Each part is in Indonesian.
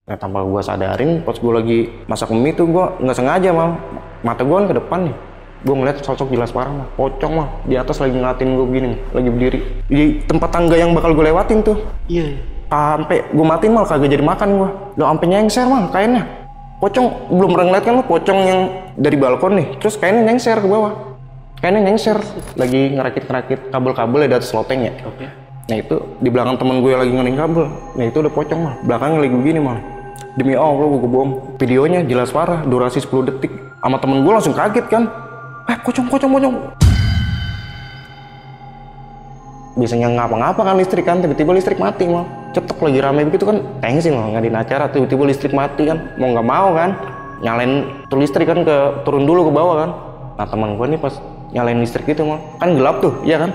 Nah, tanpa gue sadarin, pas gue lagi masak mie tuh gue nggak sengaja mal, mata gue kan ke depan nih. Gue ngeliat sosok jelas parah mah, pocong mah, di atas lagi ngeliatin gue begini, lagi berdiri. Di tempat tangga yang bakal gue lewatin tuh. Iya. Sampai gue matiin mal, kagak jadi makan gue. Lo sampai nyengser mal kainnya. Pocong, belum pernah ngeliat kan lo pocong yang dari balkon nih, terus kainnya nyengser ke bawah. Kainnya nyengser, lagi ngerakit-ngerakit kabel-kabel ya di atas loteng ya. Oke. Nah itu di belakang temen gue lagi ngening kabel. Nah itu udah pocong mah, belakangnya lagi begini mah. Demi Allah gue bohong. Videonya jelas parah, durasi 10 detik. Sama temen gue langsung kaget kan. Pocong. Biasanya ngapa-ngapa kan listrik kan, tiba-tiba listrik mati mal. Cetek lagi rame begitu kan, tensin mal ngadain acara, tiba-tiba listrik mati kan. Mau nggak mau kan, nyalain tuh listrik kan turun dulu ke bawah kan. Nah teman gue nih pas nyalain listrik gitu mal, kan gelap tuh, iya kan.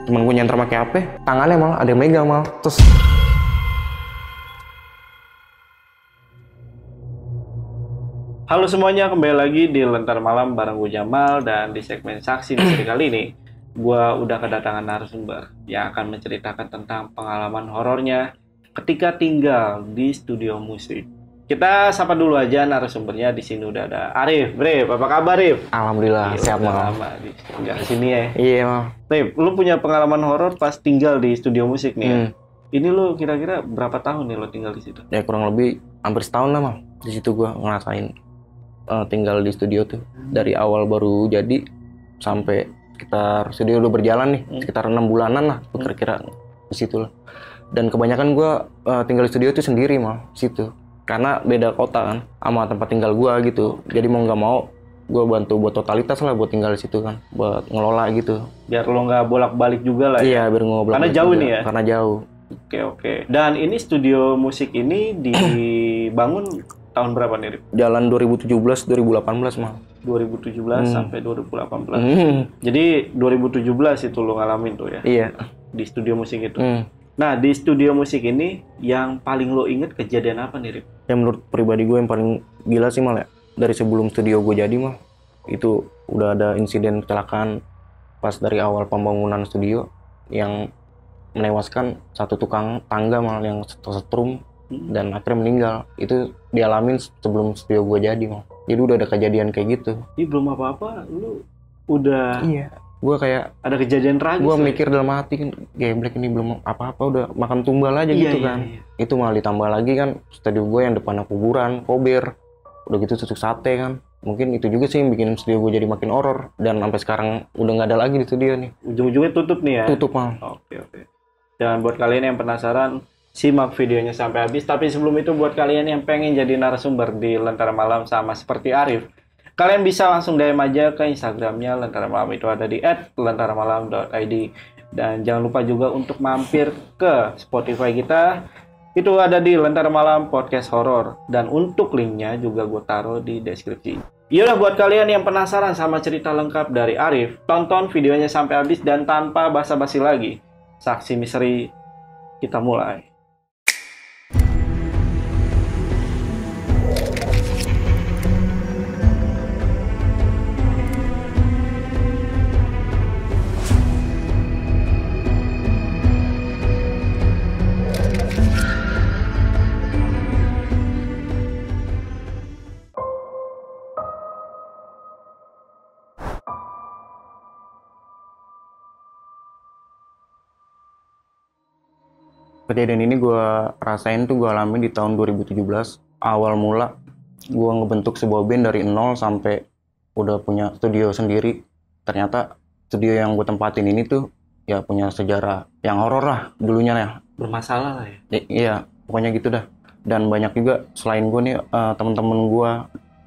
Temen gue nyantar pakai HP, tangannya mal ada yang megang mal. Terus Halo semuanya, kembali lagi di Lentar Malam bareng gue Jamal, dan di segmen Saksi Misteri kali ini gue udah kedatangan narasumber yang akan menceritakan tentang pengalaman horornya ketika tinggal di studio musik. Kita sapa dulu aja narasumbernya. Di sini udah ada Arif. Rif, apa kabar Rif? alhamdulillah Iya, sehat udah mal. lama tinggal di sini ya. Iya mal. Rif, lu punya pengalaman horor pas tinggal di studio musik nih ya? Hmm. Ini lu kira-kira berapa tahun nih lo tinggal di situ? Ya kurang lebih hampir setahun lah mal. Di situ gue ngerasain tinggal di studio tuh dari awal baru jadi sampai sekitar studio udah berjalan nih sekitar 6 bulanan lah kira-kira di situ lah. Dan kebanyakan gue tinggal di studio tuh sendiri mal situ karena beda kota kan sama tempat tinggal gue gitu. Jadi mau nggak mau gue bantu buat totalitas lah buat tinggal di situ kan, buat ngelola gitu. Biar lo nggak bolak-balik juga lah ya? Iya biar ngobrol. Karena jauh nih ya? Karena jauh. Oke. Dan ini studio musik ini dibangun tahun berapa nih, Rip? Jalan 2017-2018 mal. 2017 sampai 2018. Hmm. Jadi 2017 itu lo ngalamin tuh ya? Iya. Di studio musik itu. Hmm. Nah, di studio musik ini yang paling lo inget kejadian apa nih, Rip? Ya menurut pribadi gue yang paling gila sih mal ya, dari sebelum studio gue jadi mal, itu udah ada insiden kecelakaan pas dari awal pembangunan studio yang menewaskan satu tukang tangga mal yang setrum dan akhirnya meninggal. Itu dialamin sebelum studio gue jadi mal. Jadi udah ada kejadian kayak gitu. Ini belum apa-apa, lu udah Iya. Gue kayak ada kejadian tragis. gue lah. mikir dalam hati kan, geblek ini belum apa-apa udah makan tumbal aja Iya, gitu iya, kan. iya. Itu malah ditambah lagi kan studio gue yang depannya kuburan, kober, udah gitu tusuk sate kan. Mungkin itu juga sih yang bikin studio gue jadi makin horor, dan sampai sekarang udah nggak ada lagi di studio nih. Ujung-ujungnya tutup nih ya? Tutup mal. Oke. Dan buat kalian yang penasaran, simak videonya sampai habis. Tapi sebelum itu, buat kalian yang pengen jadi narasumber di Lentera Malam sama seperti Arif, kalian bisa langsung DM aja ke Instagramnya Lentera Malam, itu ada di @lentaramalam.id. Dan jangan lupa juga untuk mampir ke Spotify kita, itu ada di Lentera Malam Podcast Horor. Dan untuk linknya juga gue taruh di deskripsi. Yaudah, buat kalian yang penasaran sama cerita lengkap dari Arif, tonton videonya sampai habis. Dan tanpa basa-basi lagi, Saksi Misteri, kita mulai. Kejadian ini gue rasain tuh gue alamin di tahun 2017. Awal mula gue ngebentuk sebuah band dari nol sampai udah punya studio sendiri. Ternyata studio yang gue tempatin ini tuh ya punya sejarah yang horor lah dulunya ya. Bermasalah lah ya? Iya, pokoknya gitu dah. Dan banyak juga selain gue nih temen-temen gue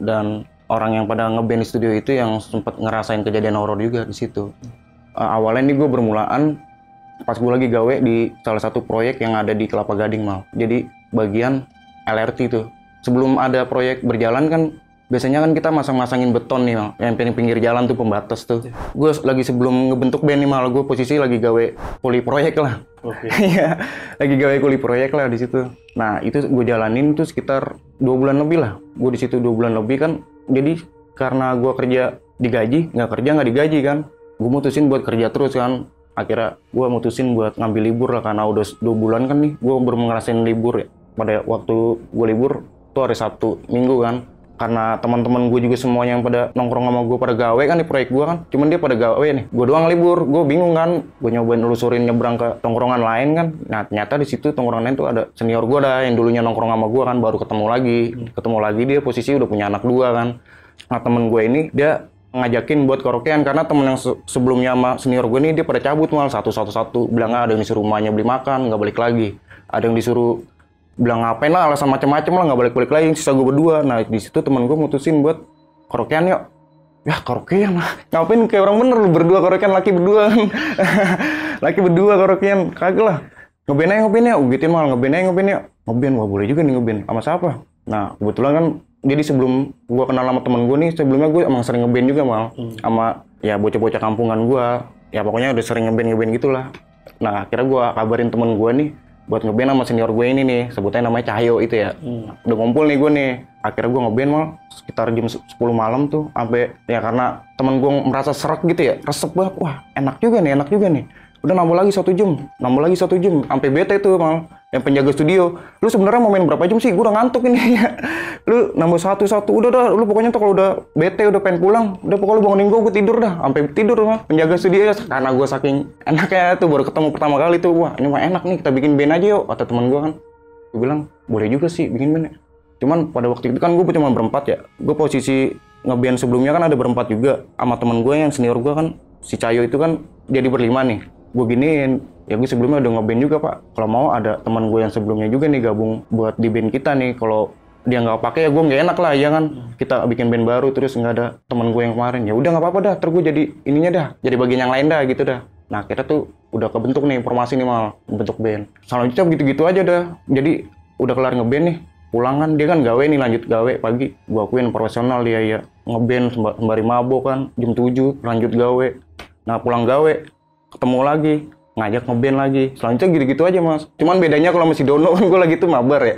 dan orang yang pada ngeband di studio itu yang sempat ngerasain kejadian horor juga di situ. Awalnya nih gue bermulaan pas gue lagi gawe di salah satu proyek yang ada di Kelapa Gading mal. Jadi bagian LRT tuh. Sebelum ada proyek berjalan kan biasanya kan kita masang-masangin beton nih mal, yang pinggir jalan tuh pembatas tuh. Gue lagi sebelum ngebentuk band nih mal, gue posisi lagi gawe kuli proyek lah. Oke. Iya, lagi gawe kuli proyek lah di situ. Nah itu gue jalanin tuh sekitar 2 bulan lebih lah. Gue di situ 2 bulan lebih kan. Jadi karena gue kerja digaji, nggak digaji kan. Gue mutusin buat kerja terus kan. Akhirnya gue mutusin buat ngambil libur lah karena udah 2 bulan kan nih gue baru ngerasain libur ya. pada waktu gue libur tuh hari Sabtu Minggu kan, karena teman-teman gue juga semuanya yang pada nongkrong sama gue pada gawe kan di proyek gue kan, cuman dia pada gawe nih, gue doang libur. Gue bingung kan, gue nyobain nelusurin nyebrang ke tongkrongan lain kan. Nah ternyata di situ tongkrongan lain tuh ada senior gue dah yang dulunya nongkrong sama gue kan, baru ketemu lagi dia posisi udah punya anak 2 kan. Nah temen gue ini dia ngajakin buat karaokean karena temen yang sebelumnya sama senior gue nih dia pada cabut mal satu bilang ada yang disuruh rumahnya beli makan nggak balik lagi, ada yang disuruh bilang ngapain lah alasan macam-macam lah nggak balik lagi, sisa gue berdua. Nah di situ temen gue mutusin buat karaokean yuk. Ya karaokean lah, ngapain kayak orang bener lu berdua karaokean, laki berdua laki berdua karaokean kagak lah, ngeband ya gituin mal, ngeband wah boleh juga nih ngeband sama siapa. Nah kebetulan kan jadi sebelum gue kenal sama temen gue nih, sebelumnya gue emang sering ngeband juga mal, sama ya bocah-bocah kampungan gue, ya pokoknya udah sering ngeband gitulah. Nah akhirnya gue kabarin temen gue nih buat ngeband sama senior gue ini nih, sebutnya namanya Cahyo itu ya. Udah ngumpul nih gue nih, akhirnya gue ngeband mal sekitar jam 10 malam tuh, sampai ya karena temen gue merasa serak gitu ya, resep banget, wah enak juga nih. Udah nambah lagi 1 jam, sampai bete tuh mal yang penjaga studio, lu sebenarnya mau main berapa jam sih? Gue udah ngantuk ini ya. Lu nambah satu, udah dah, lu pokoknya tuh kalau udah bete, udah pengen pulang, udah pokoknya lu bangunin gue tidur dah, sampai tidur mah penjaga studio ya. Karena gue saking enaknya tuh baru ketemu pertama kali tuh, wah ini mah enak nih, kita bikin band aja yuk, kata teman gue kan. Gue bilang boleh juga sih bikin band ya. Cuman pada waktu itu kan gue cuma berempat ya, gue posisi ngeband sebelumnya kan ada berempat juga, sama teman gue yang senior gue kan, si Cahyo itu kan jadi berlima nih. Gue giniin, ya gue sebelumnya udah ngeband juga pak, kalau mau ada teman gue yang sebelumnya juga nih gabung buat di band kita nih, kalau dia nggak pakai ya gue nggak enak lah ya kan, kita bikin band baru terus nggak ada teman gue yang kemarin, ya udah nggak apa-apa dah, terus gue jadi ininya dah, jadi bagian yang lain dah gitu dah. Nah kita tuh udah kebentuk nih formasi nih mal, bentuk band. Selanjutnya begitu-gitu aja dah, jadi udah kelar ngeband nih, pulang kan dia kan gawe nih, lanjut gawe pagi, gue akuin profesional dia ya, ngeband sembari mabok kan, jam 7 lanjut gawe. Nah pulang gawe ketemu lagi, ngajak ngeband lagi, selanjutnya gitu-gitu aja mas. Cuman bedanya kalau masih Dono kan gue lagi tuh mabar ya,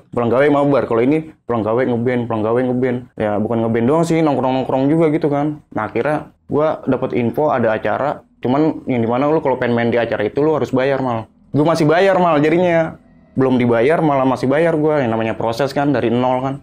pulang gawe mabar. Kalau ini pulang gawe ngeband, ya bukan ngeband doang sih, nongkrong juga gitu kan. Nah akhirnya gue dapet info ada acara, cuman yang dimana lu kalau pengen main di acara itu lu harus bayar mal. Gue masih bayar mal, jadinya belum dibayar malah masih bayar gue, yang namanya proses kan dari nol kan.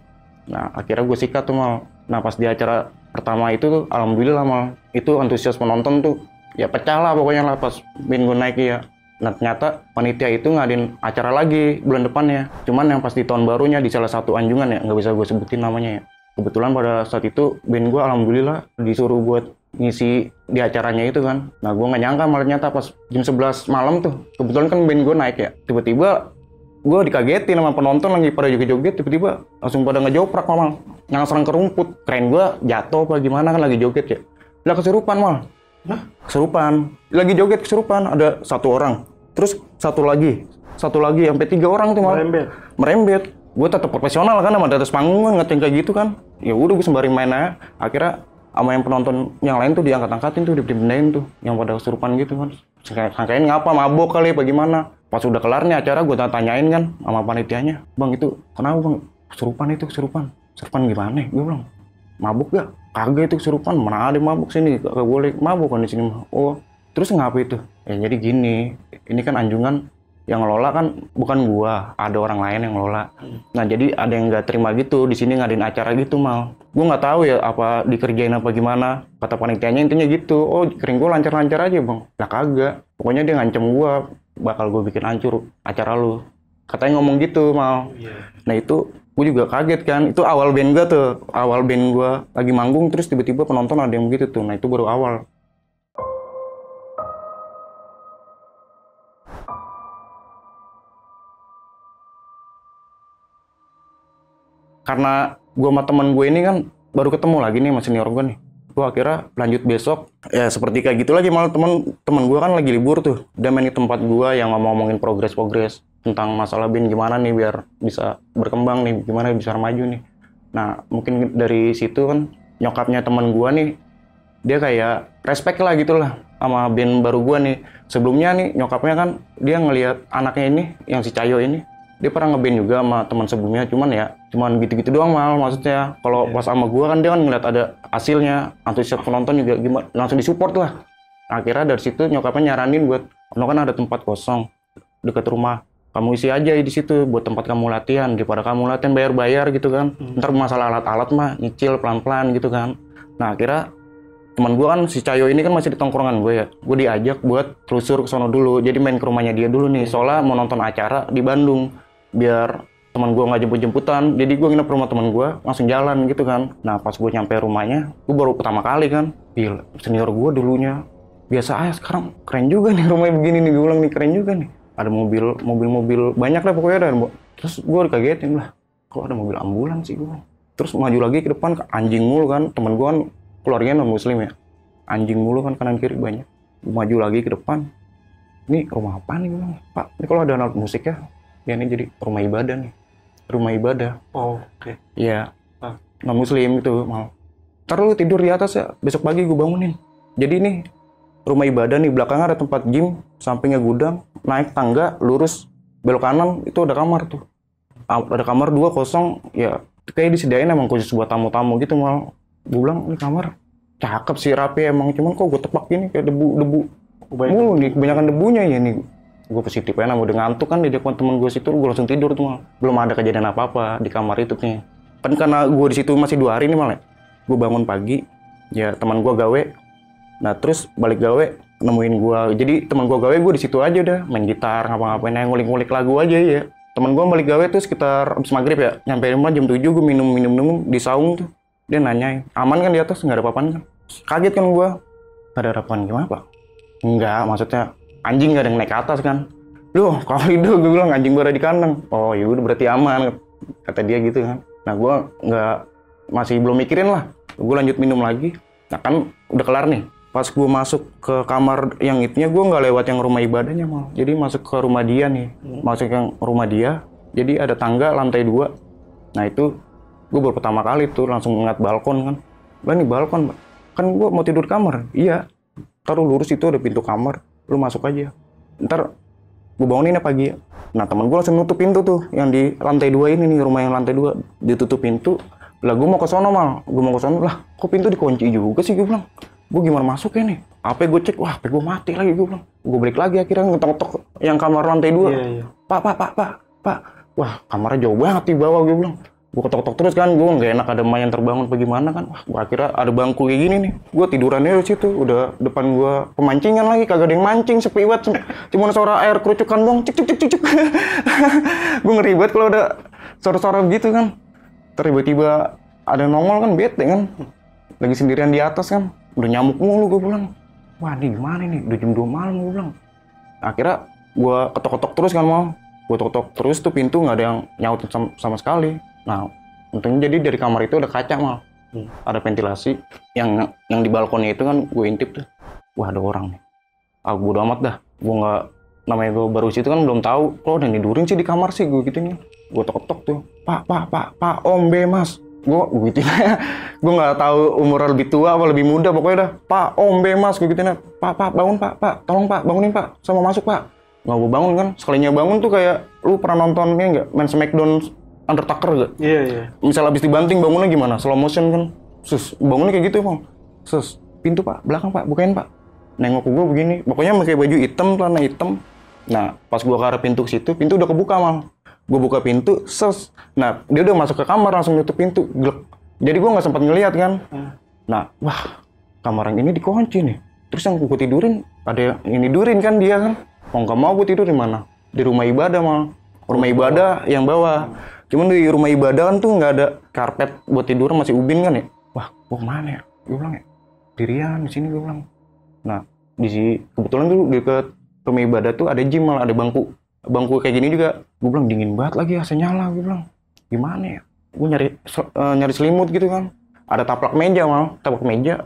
Nah akhirnya gue sikat tuh mal. Nah pas di acara pertama itu tuh alhamdulillah mal, itu antusias penonton tuh ya pecah lah pokoknya lah pas band gue naik ya. Nah ternyata panitia itu ngadain acara lagi bulan depannya, cuman yang pas di tahun barunya di salah satu anjungan ya, nggak bisa gue sebutin namanya ya. Kebetulan pada saat itu band gue alhamdulillah disuruh buat ngisi di acaranya itu kan. Nah gue nggak nyangka malah ternyata pas jam 11 malam tuh, kebetulan kan band gue naik ya, tiba-tiba gue dikagetin sama penonton lagi pada joget-joget, tiba-tiba langsung pada ngejoprak mal, nyasar ke rumput. Keren gue jatuh apa gimana kan lagi joget ya, lah kesurupan mal. Kesurupan, lagi joget kesurupan, ada 1 orang, terus satu lagi, sampai 3 orang tuh malah merembet. Gue tetap profesional kan, sama di atas panggung kan ngeceng kayak gitu kan. Ya udah gue sembari main aja. Akhirnya sama yang penonton yang lain tuh diangkat-angkatin tuh, dipindahin tuh, yang pada kesurupan gitu kan. Sangkain ngapa, mabok kali apa gimana. Pas udah kelar nih acara, gue tanyain kan sama panitianya, bang itu kenapa bang kesurupan gimana? Gue bilang mabuk gak? Kagak, itu kesurupan, mana ada mabuk sini, kagak boleh mabuk kan di sini mah. Oh, terus ngapa itu? Ya jadi gini, ini kan anjungan yang ngelola kan bukan gua, ada orang lain yang ngelola. Nah jadi ada yang nggak terima gitu, di sini ngadain acara gitu mal. Gua nggak tahu ya apa dikerjain apa gimana. Kata panitianya intinya gitu. Oh kering gua lancar-lancar aja bang. Lah kagak. Pokoknya dia ngancem gua, bakal gua bikin hancur acara lu. Katanya ngomong gitu mal. Nah itu gue juga kaget kan, itu awal band gue lagi manggung, terus tiba-tiba penonton ada yang begitu tuh. Nah itu baru awal. Karena gue sama temen gue ini kan baru ketemu lagi nih sama senior gue nih, gue akhirnya lanjut besok ya seperti kayak gitu lagi, malah temen gue kan lagi libur tuh, dia main di tempat gue yang ngomongin progres tentang masalah band gimana nih biar bisa berkembang nih, gimana bisa maju nih. Nah mungkin dari situ kan nyokapnya teman gue nih, dia kayak respect lah gitu lah sama band baru gue nih. Sebelumnya nih nyokapnya kan dia ngelihat anaknya ini, yang si Cahyo ini, dia pernah ngeband juga sama teman sebelumnya, cuman gitu-gitu doang mal, maksudnya kalau pas sama gue kan dia kan ngeliat ada hasilnya, antusias penonton juga gimana, langsung disupport lah. Akhirnya dari situ nyokapnya nyaranin buat, kan ada tempat kosong dekat rumah, kamu isi aja di situ buat tempat kamu latihan, daripada kamu latihan bayar-bayar gitu kan. Ntar masalah alat-alat mah nyicil pelan-pelan gitu kan. Nah akhirnya teman gue kan si Cayo ini kan masih di tongkrongan gue ya, gue diajak buat telusur ke sono dulu, jadi main ke rumahnya dia dulu nih, soalnya mau nonton acara di Bandung, biar teman gue nggak jemput-jemputan, jadi gue nginep rumah teman gue, langsung jalan gitu kan. Nah pas gue nyampe rumahnya, gue baru pertama kali kan, gila, senior gue dulunya biasa aja, sekarang keren juga nih rumahnya begini nih, gue bilang nih keren juga nih, ada mobil banyak lah pokoknya ada. Terus gue dikagetin lah, kok ada mobil ambulans sih gue. Terus maju lagi ke depan, anjing mulu kan, teman gue kan keluarganya non muslim ya, anjing mulu kan kanan kiri banyak. Maju lagi ke depan, ini rumah apa nih bilang, Pak ini kalau ada alat musik ya ini jadi rumah ibadah nih, rumah ibadah. Oh oke. Iya, non muslim gitu mau. Ntar lu tidur di atas ya, besok pagi gue bangunin. Jadi ini rumah ibadah nih, belakangnya ada tempat gym, sampingnya gudang, naik tangga lurus belok kanan itu ada kamar tuh, ada kamar 2 kosong ya, kayak disediain emang khusus buat tamu-tamu gitu mal. Gue bilang ini kamar cakep sih, rapi emang, cuman kok gue tepak gini kayak debu mulu nih, kebanyakan debunya ya nih. Gue positif aja, udah ngantuk kan di depan temen gue situ, gue langsung tidur tuh mal. Belum ada kejadian apa-apa di kamar itu nih. Kan karena gue di situ masih 2 hari nih mal ya. Gue bangun pagi, ya teman gue gawe. Nah terus balik gawe nemuin gue, jadi teman gue gawe gue di situ aja udah main gitar ngapa-ngapain aja, ngulik-ngulik lagu aja ya. Teman gue balik gawe tuh sekitar abis maghrib ya, nyampe rumah jam 7 gue minum di saung tuh. Dia nanyain, aman kan di atas? Nggak ada apa-apaan kan? Kaget kan gue. Nggak ada apa-apaan gimana Pak? Enggak, maksudnya anjing nggak ada yang naik ke atas kan? Loh, kalau itu gue bilang anjing berada di kandang. Oh yaudah berarti aman, kata dia gitu kan. Nah gue masih belum mikirin lah. Gue lanjut minum lagi. Nah kan udah kelar nih. Pas gue masuk ke kamar yang itunya, gue nggak lewat yang rumah ibadahnya mal. Jadi masuk ke rumah dia nih. Masuk yang rumah dia. Jadi ada tangga lantai 2. Nah itu gue baru pertama kali tuh langsung ngeliat balkon kan. Lah nih balkon, kan gue mau tidur kamar. Iya, ntar lu lurus itu ada pintu kamar, lu masuk aja. Ntar gue bangunin ya pagi ya. Nah temen gue langsung nutup pintu tuh, yang di lantai 2 ini nih, rumah yang lantai 2. Ditutup pintu, lah gue mau ke sono mal. Gue mau ke sono, lah kok pintu dikunci juga sih gue bilang. Gue gimana masuknya nih? HP gue cek, wah HP gue mati lagi gue bilang. Gue balik lagi akhirnya ngetok-ngetok yang kamar lantai 2. Iya. Pak. Wah kamarnya jauh banget di bawah gue bilang. Gue ketok-ketok terus kan, gue nggak enak ada emak yang terbangun bagaimana kan. Wah gue akhirnya ada bangku kayak gini nih, gue tidurannya di situ. Udah depan gue pemancingan lagi, kagak ada yang mancing, sepi banget, cuma suara air kerucukan dong, cik gue ngeri banget kalau ada suara-suara gitu kan. Tiba-tiba ada yang nongol kan, bete kan, lagi sendirian di atas kan, udah nyamuk mulu. Gue bilang, wah ini gimana nih, udah jam 2 malam gue bilang. Akhirnya gue ketok-ketok terus kan mal, gue ketok terus tuh pintu nggak ada yang nyaut sama sekali. Nah, untungnya jadi dari kamar itu ada kaca mal, ada ventilasi. Yang di balkonnya itu kan gue intip tuh, wah ada orang nih. Gue udah amat dah, gue nggak, namanya gue baru situ kan belum tahu, kok udah tidurin sih di kamar sih gue gituin. Gue tok tuh, Pak, Om B Mas, gue gituin. Gue nggak tahu umur lebih tua apa lebih muda, pokoknya dah, Pak, Om B Mas, gue gituin. Pak bangun Pak, tolong Pak, bangunin Pak, sama masuk Pak. Nggak gue bangun kan, sekalinya bangun tuh kayak, lu pernah nonton ini nggak, main Smackdown Undertaker gak? Iya. Misal abis dibanting bangunnya gimana? Slow motion kan? Bangunnya kayak gitu emang. Pintu Pak, belakang Pak, bukain Pak. Nengok ke gue begini, pokoknya pakai baju hitam, celana hitam. Nah, pas gue ke arah pintu ke situ, pintu udah kebuka mal. Gue buka pintu, nah dia udah masuk ke kamar, langsung nutup pintu, glek. Jadi gue nggak sempat ngeliat kan. Nah, wah, kamar yang ini dikunci nih. Terus yang gue tidurin, ada yang tidurin kan dia kan. Mau nggak mau gue tidur di mana? Di rumah ibadah mal. Rumah ibadah yang bawah. Cuman di rumah ibadah kan tuh nggak ada karpet buat tidur, masih ubin kan ya. Wah, gue kemana ya? Gue bilang ya, dirian di sini gue bilang. Nah, kebetulan tuh deket rumah ibadah tuh ada gym malah, ada bangku kayak gini juga. Gue bilang dingin banget lagi, AC nyala. Gue bilang gimana ya? Gue nyari selimut gitu kan. Ada taplak meja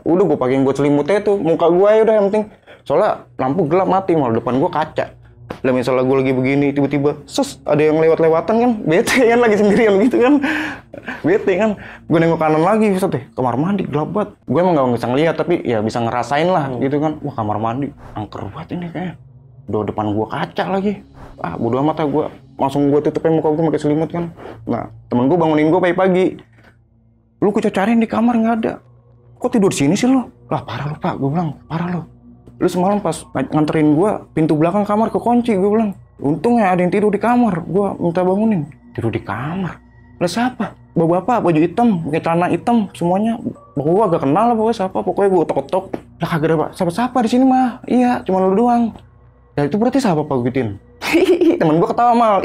udah gue pakein buat selimutnya tuh, muka gue ya udah yang penting. Soalnya lampu gelap mati malah, depan gue kaca. Lah misalnya gue lagi begini, tiba-tiba ada yang lewat-lewatan kan, bete kan, lagi sendirian gitu kan, bete kan. Gue nengok kanan lagi, kamar mandi gelap banget. Gue emang gak bisa ngeliat, tapi ya bisa ngerasain lah gitu kan. Wah kamar mandi, angker banget ini kayaknya. Udah depan gue kaca lagi. Bodo amat lah gue. Langsung gue tutupin muka gue pakai selimut kan. Nah temen gue bangunin gue pagi-pagi. Lu gue cariin di kamar nggak ada. Kok tidur sini sih lo? Lah parah lo Pak, gue bilang parah lo. Lu semalam pas nganterin gue, pintu belakang kamar kekunci, gue bilang. Untungnya ada yang tidur di kamar, gue minta bangunin. Tidur di kamar? Lah siapa? Bapak-bapak, baju hitam, pakai celana hitam, semuanya. Pokoknya gue agak kenal lah pokoknya siapa, pokoknya gue ketok-ketok. Lah kagak ada siapa-siapa di sini mah, iya cuma lu doang. Ya itu berarti siapa Pak Gutin? Temen gue ketawa mal,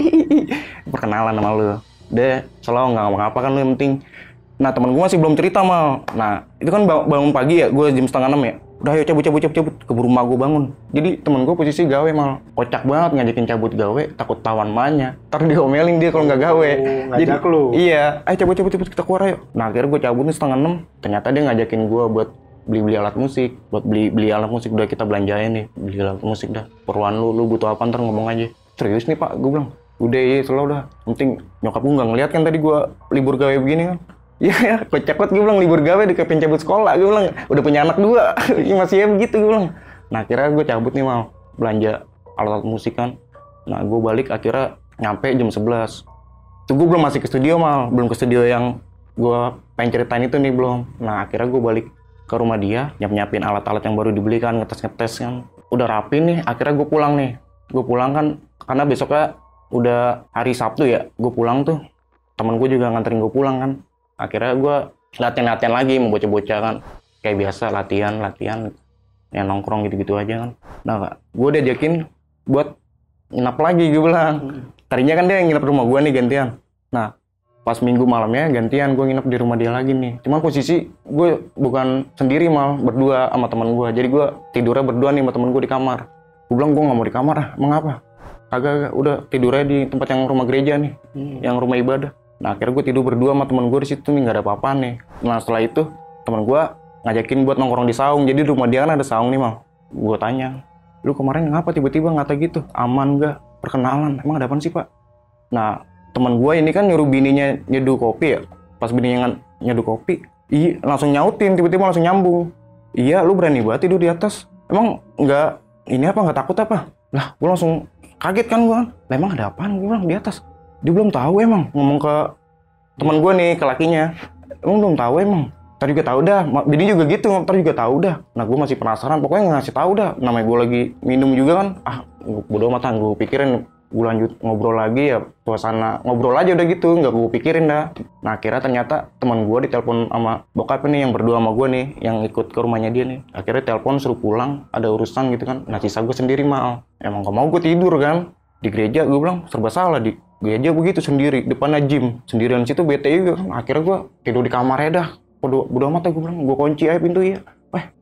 perkenalan sama lu. Deh, selalu nggak ngapa-ngapa kan lu yang penting. Nah temen gue masih belum cerita mal. Nah itu kan bangun pagi ya, gue jam 5:30 ya. Udah ayo cabut, keburu rumah gue bangun. Jadi temen gue posisi gawe mal. Kocak banget ngajakin cabut gawe, takut tawan emaknya. Ntar diomelin dia kalau nggak gawe. Ngajak lu? Iya, ayo cabut kita keluar ayo. Nah akhirnya gue cabut nih 5:30. Ternyata dia ngajakin gue buat beli alat musik. Buat beli alat musik, udah kita belanjain nih. Beli alat musik dah. Perluan lu butuh apa ntar ngomong aja. Serius nih Pak, gue bilang. Udah iya selalu dah. Penting nyokap gue nggak ngeliat kan tadi gue libur gawe begini kan. Iya, kocak banget gue bilang libur gawe dikepin cabut sekolah, gue bilang udah punya anak 2, masih ya begitu gue bilang. Nah akhirnya gue cabut nih mal, belanja alat musik kan. Nah gue balik akhirnya nyampe jam 11. Tuh gue belum masih ke studio mal, belum ke studio yang gue pengen ceritain itu nih belum. Nah akhirnya gue balik ke rumah dia, nyiapin alat-alat yang baru dibeli kan, ngetes kan. Udah rapi nih, akhirnya gue pulang nih. Gue pulang kan, karena besoknya udah hari Sabtu ya, gue pulang tuh. Temen gue juga nganterin gue pulang kan. Akhirnya gue latihan lagi, mau bocah-bocah kan. Kayak biasa, latihan. Ya nongkrong gitu-gitu aja kan. Nah, gue diajakin buat nginap lagi, gue bilang. Tadinya kan dia nginap di rumah gue nih gantian. Nah, pas minggu malamnya gantian gue nginap di rumah dia lagi nih. Cuma posisi gue bukan sendiri mal, berdua sama teman gue. Jadi gue tidurnya berdua nih sama temen gue di kamar. Gue bilang gue nggak mau di kamar ah, emang apa? Kagak, udah tidurnya di tempat yang rumah gereja nih, yang rumah ibadah. Nah akhirnya gue tidur berdua sama temen gue di situ nih, nggak ada apa-apa nih. Nah setelah itu temen gue ngajakin buat nongkrong di saung. Jadi di rumah dia kan ada saung nih mal. Gue tanya, lu kemarin ngapa tiba-tiba ngata gitu? Aman gak? Perkenalan? Emang ada apaan sih Pak? Nah temen gue ini kan nyuruh bininya nyeduh kopi ya. Pas bininya nyeduh kopi, iya langsung nyautin, tiba-tiba langsung nyambung. Iya lu berani banget tidur di atas? Emang nggak ini apa, nggak takut apa? Lah gue langsung kaget kan gue. Lah emang ada apaan? Gue bilang di atas. Dia belum tahu emang, ngomong ke teman gue nih, ke lakinya. Emang belum tahu emang. Ntar juga tahu dah, bini juga gitu, ntar juga tahu dah. Nah gue masih penasaran, pokoknya ngasih tahu dah. Namanya gue lagi minum juga kan. Bodo amat, gue pikirin gue lanjut ngobrol lagi ya, suasana ngobrol aja udah gitu, nggak gue pikirin dah. Nah akhirnya ternyata teman gue ditelepon sama bokap nih yang berdua sama gue nih, yang ikut ke rumahnya dia nih. Akhirnya telepon suruh pulang, ada urusan gitu kan. Nah sisa gue sendiri mal. Emang gak mau gue tidur kan. Di gereja gue bilang serba salah, di gereja begitu sendiri, depannya gym, sendirian situ bete juga. Akhirnya gue tidur di kamarnya dah. Bodo amat gue bilang, gue kunci aja pintu ya.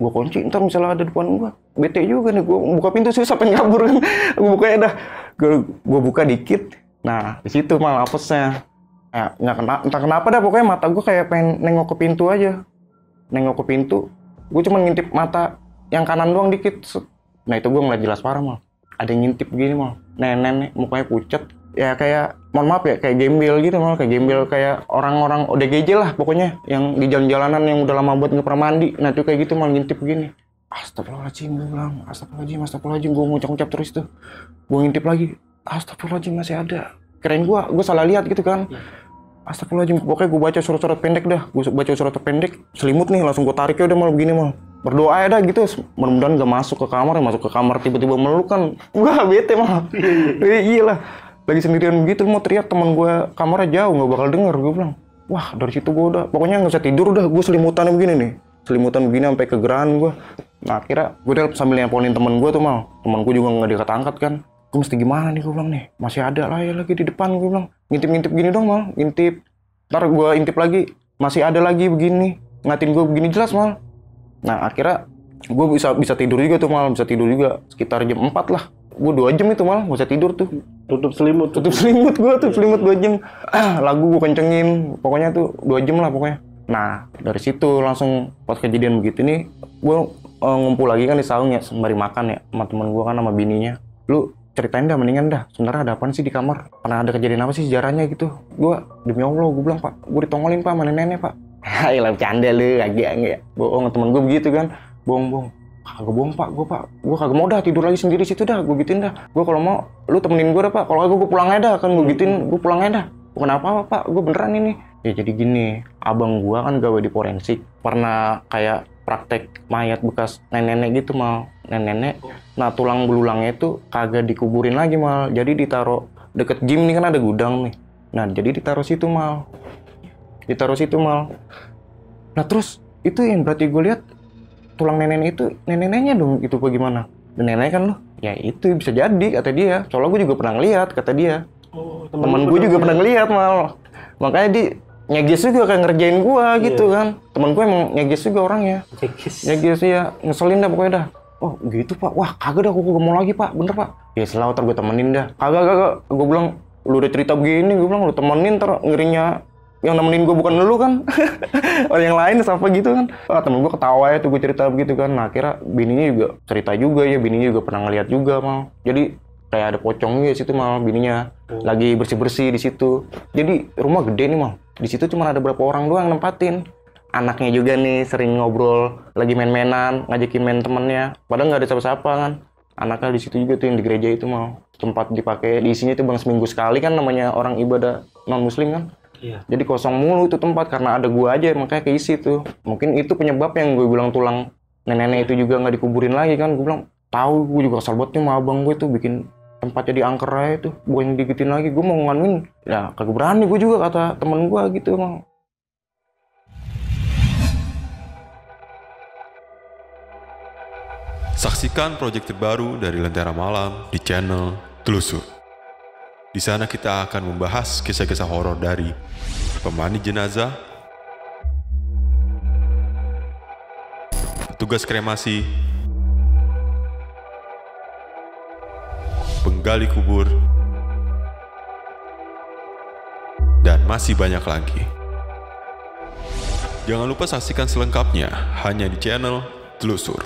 Gue kunci, ntar misalnya ada depan gue, bete juga nih, gue buka pintu susah pengen kabur kan. Gue bukanya dah, gue buka dikit. Nah di situ malah apesnya. Entah kenapa dah, pokoknya mata gue kayak pengen nengok ke pintu aja. Nengok ke pintu, gue cuma ngintip mata yang kanan doang dikit. Nah itu gue ngeliat jelas parah mal. Ada yang ngintip gini mal, nenek mukanya pucat. Ya kayak, mohon maaf ya, kayak gembel gitu mal, kayak gembel kayak orang-orang ODGJ lah pokoknya, yang di jalan-jalanan yang udah lama buat nggak pernah mandi. Nah itu kayak gitu mal, ngintip begini. Astagfirullahaladzim, gue bilang, astagfirullahaladzim, gue ngucap-ngucap terus tuh. Gue ngintip lagi, astagfirullahaladzim masih ada. Kirain gue salah lihat gitu kan. Astagfirullahaladzim, pokoknya gue baca surat-surat pendek dah. Gue baca surat pendek, selimut nih, langsung gue tarik ya udah mal begini mal. Berdoa ya dah gitu, mudah-mudahan gak masuk ke kamar tiba-tiba meluk kan. Wah bete mal. Iya lah. Lagi sendirian begitu, mau teriak teman gue kamarnya jauh, nggak bakal denger. Gue bilang, wah dari situ gue udah, pokoknya nggak bisa tidur udah, gue selimutan begini nih, selimutan begini sampai kegerahan gue. Nah akhirnya gue udah sambil nelponin temen gue tuh mal, temen gue juga nggak diangkat kan. Gue mesti gimana nih, gue bilang nih, masih ada lah ya lagi di depan. Gue bilang, ngintip gini dong mal, ngintip. Ntar gue intip lagi, masih ada lagi begini, ngatin gue begini jelas mal. Nah akhirnya gue bisa tidur juga tuh mal, bisa tidur juga sekitar jam 4 lah. Gue 2 jam itu malah nggak bisa tidur tuh. Tutup selimut gue tuh, selimut 2 jam. Lagu gue kencengin, pokoknya tuh 2 jam lah pokoknya. Nah dari situ langsung pas kejadian begitu nih, gue ngumpul lagi kan di saung ya, sembari makan ya sama temen gue kan, sama bininya. Lu ceritain dah, mendingan dah, sebenarnya ada apaan sih di kamar? Pernah ada kejadian apa sih sejarahnya gitu? Gue demi Allah gue bilang, Pak, gue ditongolin Pak sama nenek Pak. Hahaha, bercanda lu, agak ya. Bohong, temen gue begitu kan, bohong. Kagak bohong Pak, gue kagak mau dah tidur lagi sendiri situ dah, gue gituin dah. Gue kalau mau, lu temenin gue dah Pak, kalau gue pulang aja dah, kan gue gituin, gue pulang aja dah. Kenapa Pak, gue beneran ini. Ya jadi gini, abang gue kan gawe di forensik, pernah kayak praktek mayat bekas nenek-nenek gitu mal, nenek-nenek. Nah tulang belulangnya itu kagak dikuburin lagi mal, jadi ditaruh deket gym nih kan ada gudang nih. Nah jadi ditaruh situ mal, Nah terus itu yang berarti gue lihat tulang nenek itu nenek-neneknya dong itu bagaimana? Dan nenek kan loh, ya itu bisa jadi kata dia. Soalnya gue juga pernah ngeliat kata dia. Temen gue juga pernah ngeliat mal, makanya dia nyegis juga kayak ngerjain gua gitu kan. Temen gue emang nyegis juga orangnya. Nyegis ya, ngeselin dah pokoknya dah. Oh gitu pak, wah kagak dah, aku gak mau lagi pak, bener pak. Ya selalu ntar gue temenin dah. Kagak, gue bilang lu udah cerita begini, gue bilang lu temenin ntar ngerinya yang nemenin gue bukan lu kan. Orang yang lain siapa gitu kan. Temen gue ketawa ya tuh gue cerita begitu kan. Nah akhirnya bininya juga cerita juga ya, bininya juga pernah ngeliat juga mal. Jadi kayak ada pocong gitu situ mal, bininya lagi bersih-bersih di situ. Jadi rumah gede nih mal. Di situ cuma ada berapa orang doang nempatin. Anaknya juga nih sering ngobrol, lagi main-mainan, ngajakin main temennya. Padahal nggak ada siapa-siapa kan. Anaknya di situ juga tuh yang di gereja itu mal. Tempat dipakai di sini tuh bang seminggu sekali kan, namanya orang ibadah non muslim kan. Iya. Jadi kosong mulu itu tempat karena ada gua aja, makanya keisi tuh. Mungkin itu penyebab yang gue bilang tulang nenek-nenek itu juga nggak dikuburin lagi kan. Gue bilang tahu, gue juga kesel banget nih sama abang gue tuh bikin tempat jadi angker aja tuh, bukan digitin lagi. Gue mau nganuin, ya kagak berani gue juga kata temen gue gitu emang. Saksikan proyek terbaru dari Lentera Malam di channel Telusur. Di sana kita akan membahas kisah-kisah horor dari pemani jenazah, petugas kremasi, penggali kubur, dan masih banyak lagi. Jangan lupa saksikan selengkapnya hanya di channel Telusur.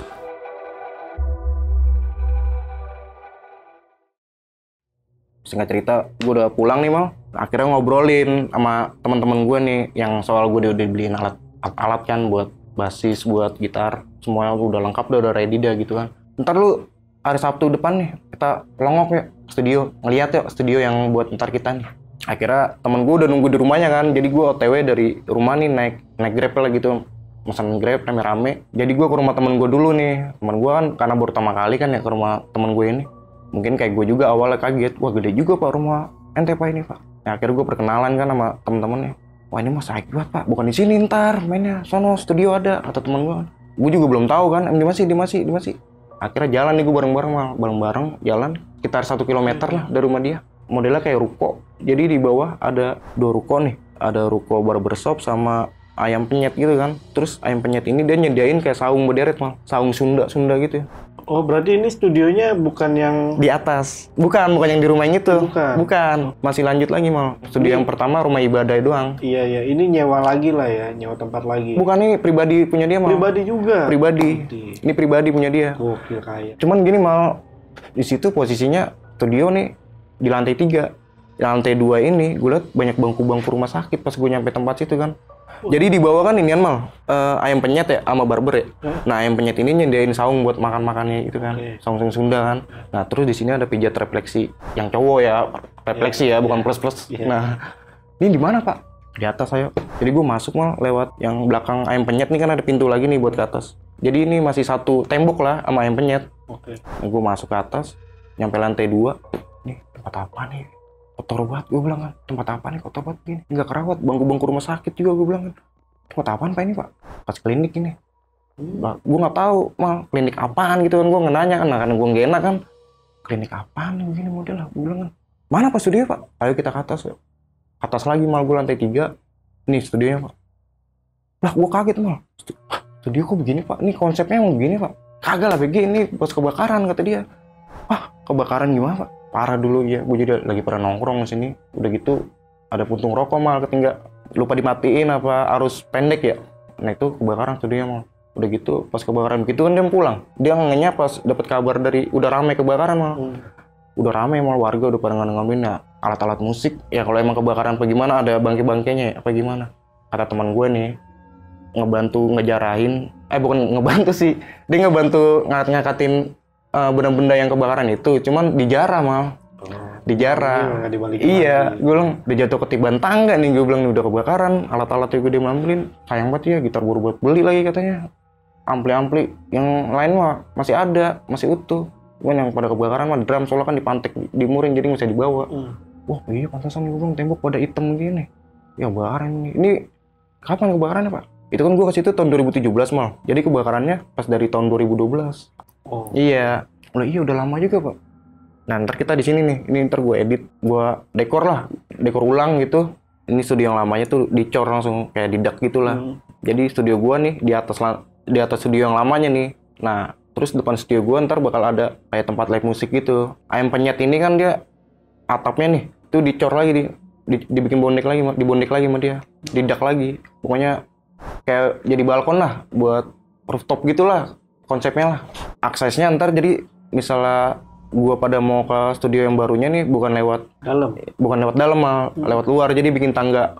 Singkat cerita, gue udah pulang nih mal. Akhirnya ngobrolin sama teman-teman gue nih, yang soal gue udah beliin alat kan buat basis, buat gitar, semuanya udah lengkap, udah ready dah gitu kan. Ntar lu hari Sabtu depan nih kita longok ya studio, ngeliat ya studio yang buat ntar kita nih. Akhirnya temen gue udah nunggu di rumahnya kan, jadi gue OTW dari rumah nih naik Grab lah gitu, pesan Grab rame-rame. Jadi gue ke rumah temen gue dulu nih. Temen gue kan karena baru pertama kali kan ya ke rumah temen gue ini. Mungkin kayak gue juga awalnya kaget, wah gede juga pak rumah ente pak ini pak. Nah, akhirnya gue perkenalan kan sama temen-temennya. Wah ini mah sakit banget pak, bukan di sini ntar mainnya, sono studio ada, kata temen gue. Gue juga belum tahu kan, di masih. Akhirnya jalan nih gue bareng-bareng jalan sekitar 1 kilometer lah dari rumah dia. Modelnya kayak ruko, jadi di bawah ada 2 ruko nih, ada ruko barbershop sama ayam penyet gitu kan. Terus ayam penyet ini dia nyediain kayak saung berderet mal, saung Sunda gitu ya. Oh, berarti ini studionya bukan yang di atas. Bukan yang di rumah yang itu. Bukan. Masih lanjut lagi mal. Studio yang pertama rumah ibadah doang. Iya. Ini nyewa lagi lah ya, nyewa tempat lagi. Bukan, ini pribadi punya dia mal. Pribadi juga. Ini pribadi punya dia. Gokil kaya. Cuman gini mal, di situ posisinya studio nih di lantai 3. Di lantai 2 ini gue liat banyak bangku-bangku rumah sakit pas gue nyampe tempat situ kan. Jadi di bawah kan inian mal, ayam penyet ya sama barber ya. Nah ayam penyet ini nyediain saung buat makan-makannya itu kan, saung Sunda kan. Nah terus di sini ada pijat refleksi, yang cowok ya, refleksi ya, bukan plus-plus. Nah ini di mana pak? Di atas ayo. Jadi gue masuk mal lewat yang belakang ayam penyet nih kan ada pintu lagi nih buat ke atas. Jadi ini masih satu tembok lah sama ayam penyet. Nah, gue masuk ke atas, nyampe lantai 2. Nih tempat apa nih? Kotor banget, gue bilang kan, tempat apa nih kotor banget gini, nggak kerawat, bangku-bangku rumah sakit juga gue bilang kan, tempat apaan pak ini pak? Pas klinik ini, gue nggak tahu mal klinik apaan gitu kan, gue nggak nanya kan, karena gue nggak enak kan, klinik apaan nih begini model lah, gue bilang kan, mana pak studio pak? Ayo kita ke atas lagi mal, gue lantai 3, nih studionya pak. Lah gue kaget mal, studio kok begini pak? Ini konsepnya emang begini pak? Kagak lah begini, bos kebakaran kata dia. Wah kebakaran gimana pak? Parah dulu ya, gue jadi lagi pernah nongkrong di sini. Udah gitu ada puntung rokok mal ketinggal, lupa dimatiin apa arus pendek ya. Nah itu kebakaran studionya mal. Udah gitu pas kebakaran begitu kan dia pulang. Dia ngenyap pas dapat kabar dari udah ramai kebakaran mal. Udah ramai mal, warga udah pada ngambilin ya alat-alat musik. Ya kalau emang kebakaran apa gimana ada bangke-bangkenya apa gimana. Kata teman gue nih ngebantu ngejarahin, bukan ngebantu sih, dia ngebantu ngangkatin benda-benda yang kebakaran itu, cuman dijarah mal, dijarah. Iya, gue bilang udah jatuh ketiban tangga nih, gue bilang udah kebakaran, alat-alat juga dia ngambilin, sayang banget ya, gitar baru buat beli lagi katanya, ampli-ampli yang lain mah masih ada, masih utuh. Cuman yang pada kebakaran mah drum soalnya kan dipantek, dimurin jadi nggak bisa dibawa. Wah iya pantesan gue bilang tembok pada hitam gini. Ya kebakaran nih. Ini kapan kebakarannya Pak? Itu kan gue ke situ tahun 2017 mal. Jadi kebakarannya pas dari tahun 2012. Oh. Iya. Iya udah lama juga Pak. Nah ntar kita di sini nih. Ini ntar gue edit, gue dekor lah, dekor ulang gitu. Ini studio yang lamanya tuh dicor langsung kayak didak gitulah. Jadi studio gue nih di atas studio yang lamanya nih. Nah terus depan studio gue ntar bakal ada kayak tempat live musik gitu. Ayam penyet ini kan dia atapnya nih itu dicor lagi dibikin dibondek lagi sama dia, didak lagi. Pokoknya kayak jadi balkon lah buat rooftop gitulah konsepnya lah. Aksesnya ntar jadi misalnya gua pada mau ke studio yang barunya nih bukan lewat dalam mal, lewat luar. Jadi bikin tangga